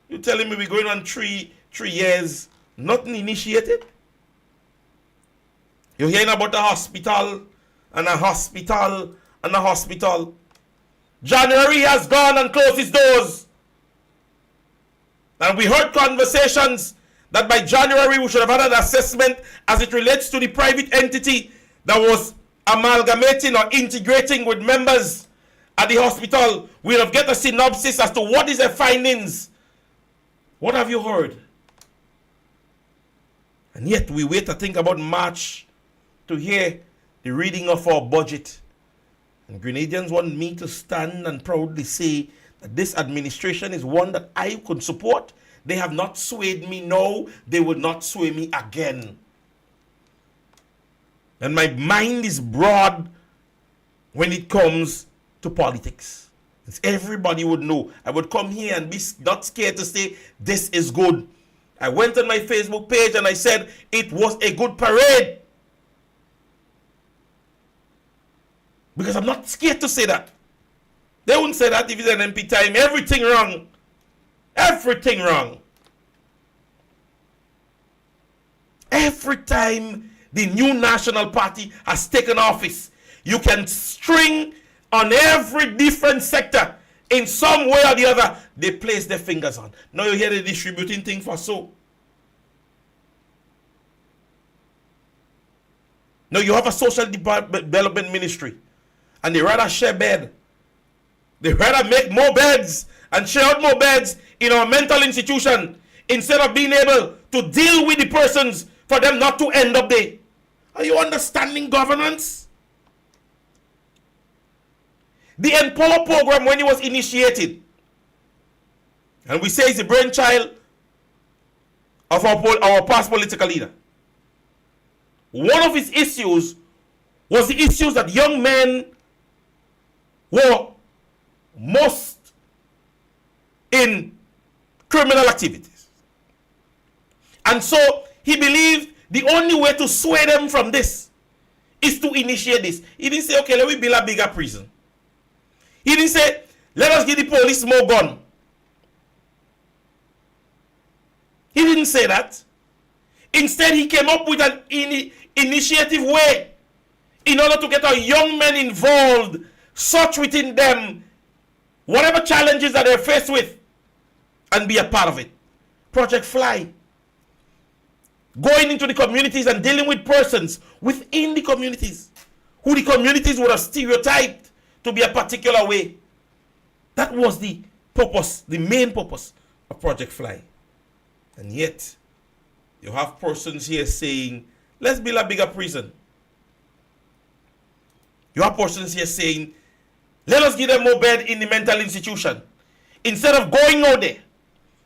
You're telling me we're going on three years, nothing initiated? You're hearing about a hospital, and a hospital, and a hospital. January has gone and closed its doors. And we heard conversations that by January we should have had an assessment as it relates to the private entity that was amalgamating or integrating with members at the hospital. We'll have get a synopsis as to what is the findings. What have you heard? And yet we wait to think about March to hear the reading of our budget. And Grenadians want me to stand and proudly say that this administration is one that I could support. They have not swayed me now. They will not sway me again. And my mind is broad when it comes to politics. As everybody would know. I would come here and be not scared to say this is good. I went on my Facebook page and I said it was a good parade. Because I'm not scared to say that. They wouldn't say that if it's an MP time. Everything wrong. Everything wrong. Every time the new National Party has taken office, you can string on every different sector in some way or the other, they place their fingers on. Now you hear the distributing thing for so. Now you have a social development ministry, and they rather share bed. They rather make more beds and share out more beds in our mental institution instead of being able to deal with the persons for them not to end up there. Are you understanding governance? The Empower program, when it was initiated, and we say it's the brainchild of our past political leader, one of his issues was the issues that young men were most in criminal activities. And so he believed the only way to sway them from this is to initiate this. He didn't say, okay, let me build a bigger prison. He didn't say, let us give the police more gun. He didn't say that. Instead, he came up with an initiative way in order to get our young men involved, search within them whatever challenges that they're faced with, and be a part of it. Project Fly. Going into the communities and dealing with persons within the communities who the communities would have stereotyped to be a particular way. That was the purpose, the main purpose of Project Fly. And yet, you have persons here saying, let's build a bigger prison. You have persons here saying, let us give them more bed in the mental institution. Instead of going out there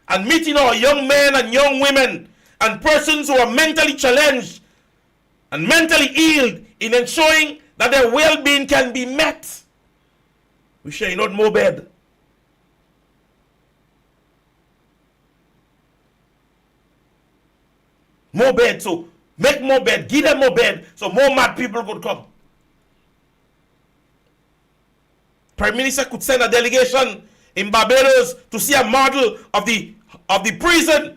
and meeting our young men and young women and persons who are mentally challenged and mentally ill in ensuring that their well-being can be met. We shall not more bed. More bed, so make more bed, give them more bed, so more mad people could come. Prime Minister could send a delegation in Barbados to see a model of the prison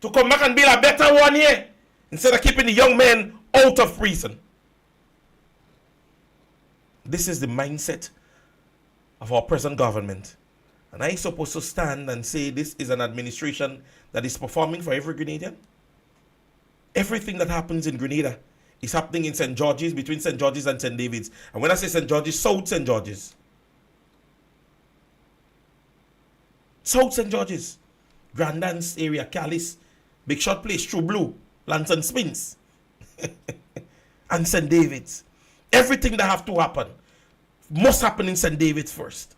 to come back and build a better one here instead of keeping the young men out of prison. This is the mindset of our present government. And I supposed to stand and say this is an administration that is performing for every Grenadian? Everything that happens in Grenada is happening in St. George's, between St. George's and St. David's. And when I say St. George's, South St. George's. South St. George's. Grand Dance area, Callis, Big Shot Place, True Blue, Lantern Spins, and St. David's. Everything that have to happen must happen in St. David's first.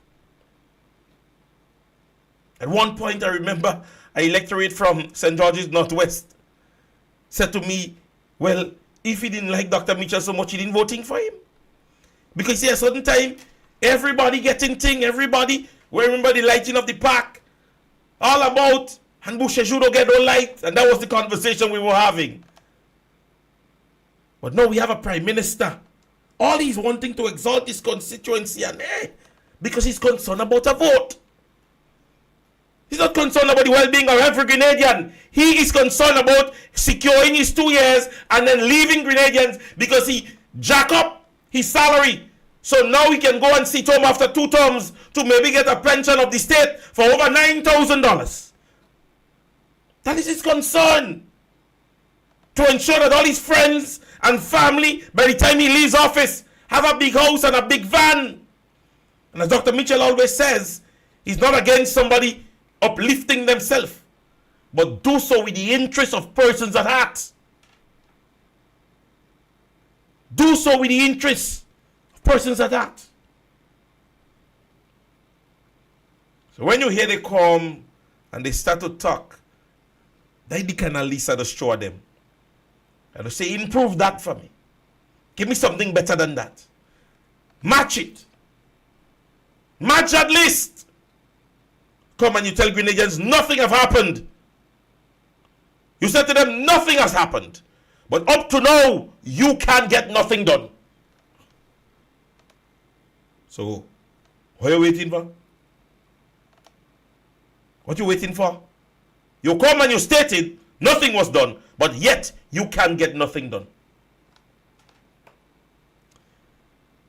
At one point, I remember an electorate from St. George's Northwest said to me, well, if he didn't like Dr. Mitchell so much, he didn't voting for him. Because see, a certain time, everybody getting thing, everybody, remember the lighting of the park, all about, and Boucher get no light, and that was the conversation we were having. But now we have a prime minister. All he's wanting to exalt his constituency, and because he's concerned about a vote. He's not concerned about the well-being of every Grenadian. He is concerned about securing his 2 years and then leaving Grenadians because he jack up his salary. So now he can go and sit home after 2 terms to maybe get a pension of the state for over $9,000. That is his concern. To ensure that all his friends and family, by the time he leaves office, have a big house and a big van. And as Dr. Mitchell always says, he's not against somebody uplifting themselves, but do so with the interest of persons at heart. Do so with the interest of persons at heart. So when you hear they come and they start to talk, they can at least destroy them. And they say, improve that for me. Give me something better than that. Match it. Match at least. Come and you tell Grenadians nothing have happened. You said to them nothing has happened. But up to now, you can't get nothing done. So, what are you waiting for? What are you waiting for? You come and you stated nothing was done, but yet you can't get nothing done.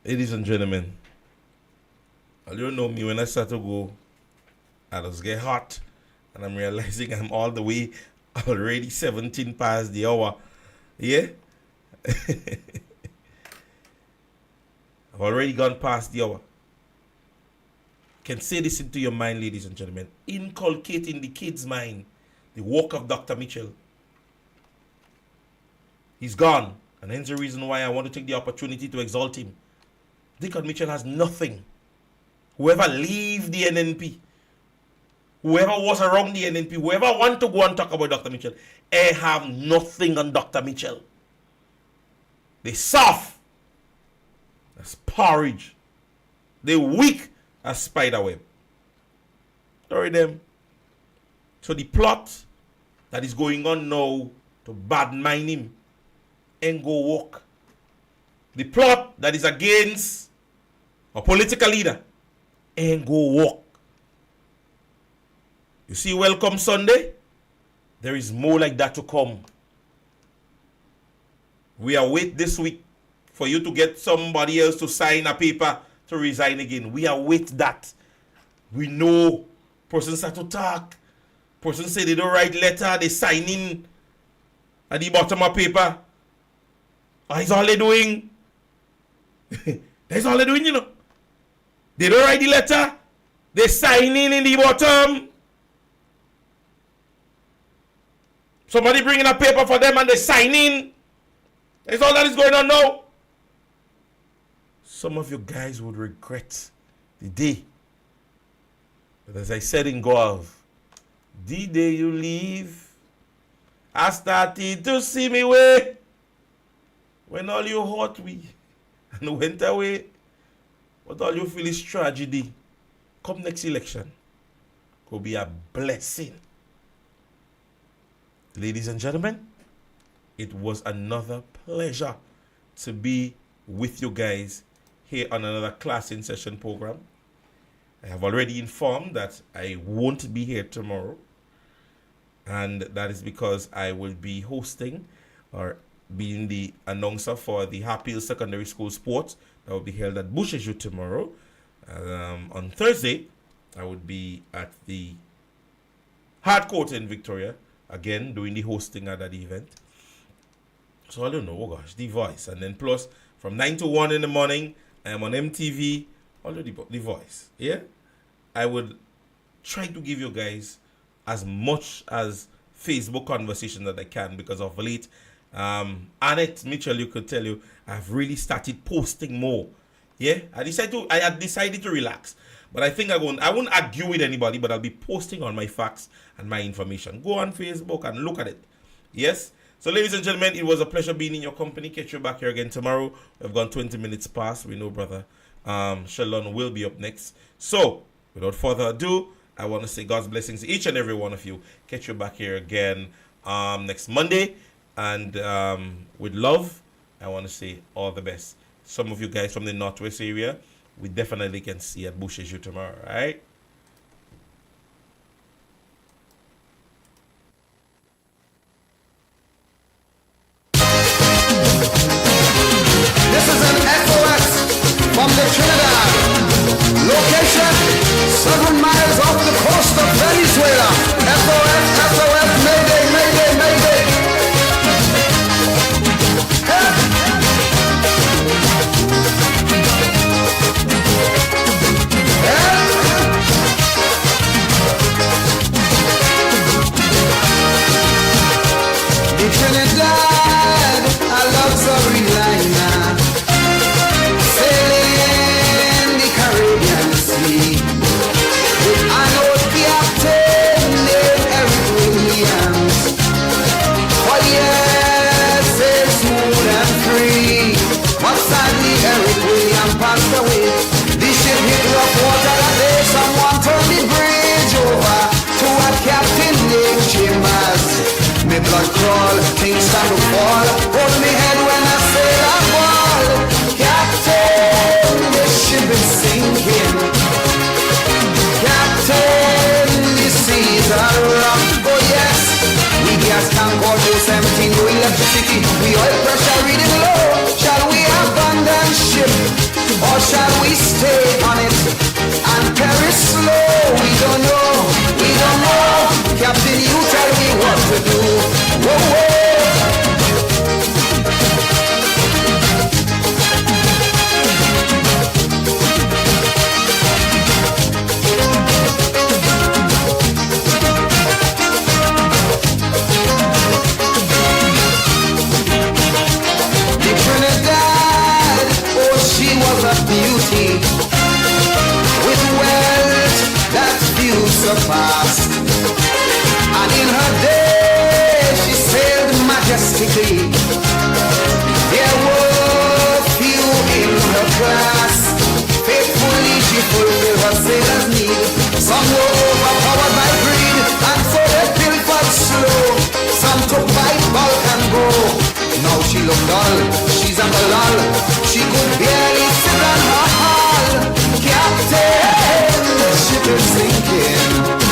Ladies and gentlemen, you don't know me, when I start to go, I just get hot, and I'm realizing I'm all the way already 17 past the hour. Yeah? I've already gone past the hour. Can say this into your mind, ladies and gentlemen. Inculcate in the kids' mind the work of Dr. Mitchell. He's gone, and hence the reason why I want to take the opportunity to exalt him. Dr. Mitchell has nothing. Whoever leave the NNP, whoever was around the NNP, whoever want to go and talk about Dr. Mitchell, they have nothing on Dr. Mitchell. They soft as porridge. They weak as spiderweb. Sorry them. So the plot that is going on now to badmine him ain't go work. The plot that is against a political leader ain't go work. You see, Welcome Sunday, there is more like that to come. We are waiting this week for you to get somebody else to sign a paper to resign again. We are waiting that. We know persons start to talk. Persons say they don't write letter, they sign in at the bottom of paper. That's all they're doing. That's all they're doing, you know. They don't write the letter, they sign in the bottom. Somebody bringing a paper for them and they sign in. That's all that is going on now. Some of you guys would regret the day. But as I said in Guav, the day you leave, I started to see me way. When all you hurt we and went away, but all you feel is tragedy. Come next election, could be a blessing. ladies and gentlemen, it was another pleasure to be with you guys here on another class in session program. I have already informed that I won't be here tomorrow, and that is because I will be hosting or being the announcer for the Hartfield Secondary School Sports that will be held at Boucherville tomorrow. On Thursday, I would be at the Hard Court in Victoria, again doing the hosting at that event. So I don't know, oh gosh, The Voice. And then plus, from 9 to 1 in the morning, I am on MTV, already The Voice. Yeah? I would try to give you guys as much as Facebook conversation that I can, because of late, Annette Mitchell, you could tell you, I've really started posting more. Yeah? I had decided to relax. But I think I won't argue with anybody, but I'll be posting on my facts and my information. Go on Facebook and look at it. Yes? So, ladies and gentlemen, it was a pleasure being in your company. Catch you back here again tomorrow. We've gone 20 minutes past. We know, brother. Shalom will be up next. So, without further ado, I want to say God's blessings to each and every one of you. Catch you back here again next Monday. And with love, I want to say all the best. Some of you guys from the Northwest area, we definitely can see at Boucherville tomorrow, right? This is an SOS from the Trinidad. Location, 7 miles off the coast of Venezuela. SOS, SOS, Mayday, Mayday, Mayday. The Trinidad, I love Carolina, sailing the Caribbean Sea. With an old captain named Eric Williams. For years, sailed smooth and free. But sadly, Eric Williams passed away. The ship hit rough water that day. Someone turned the bridge over to a captain named Chambers. Me blood crawl, things start to fall. Hold me head when I sail a ball. Captain, the ship is sinking. Captain, the seas are rough. Oh yes, we gas tank almost empty, no electricity. We oil pressure reading low. Shall we abandon ship, or shall we stay on it and perish slow? We don't know, we don't know. Captain, you tell me what to do. Whoa, whoa. The Trinidad, oh, she was a beauty, with wealth that few surpassed. And in her day, she sailed majestically. There were few in her class. Faithfully she fulfilled her sailor's need. Some were overpowered by greed, and so they pilfered slow. Some took bite, bulk, and go. Now she looked dull, she's at the lull. She could barely sit on her hull. Captain, the ship is sinking.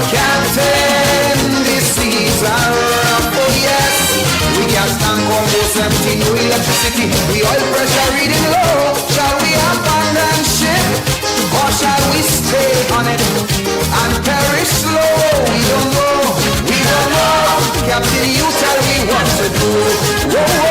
Captain, the seas are rough, oh yes. We gas tank almost empty, no electricity. We oil pressure reading low. Shall we abandon ship, or shall we stay on it and perish slow? We don't know, we don't know. Captain, you tell me what to do. Whoa, whoa.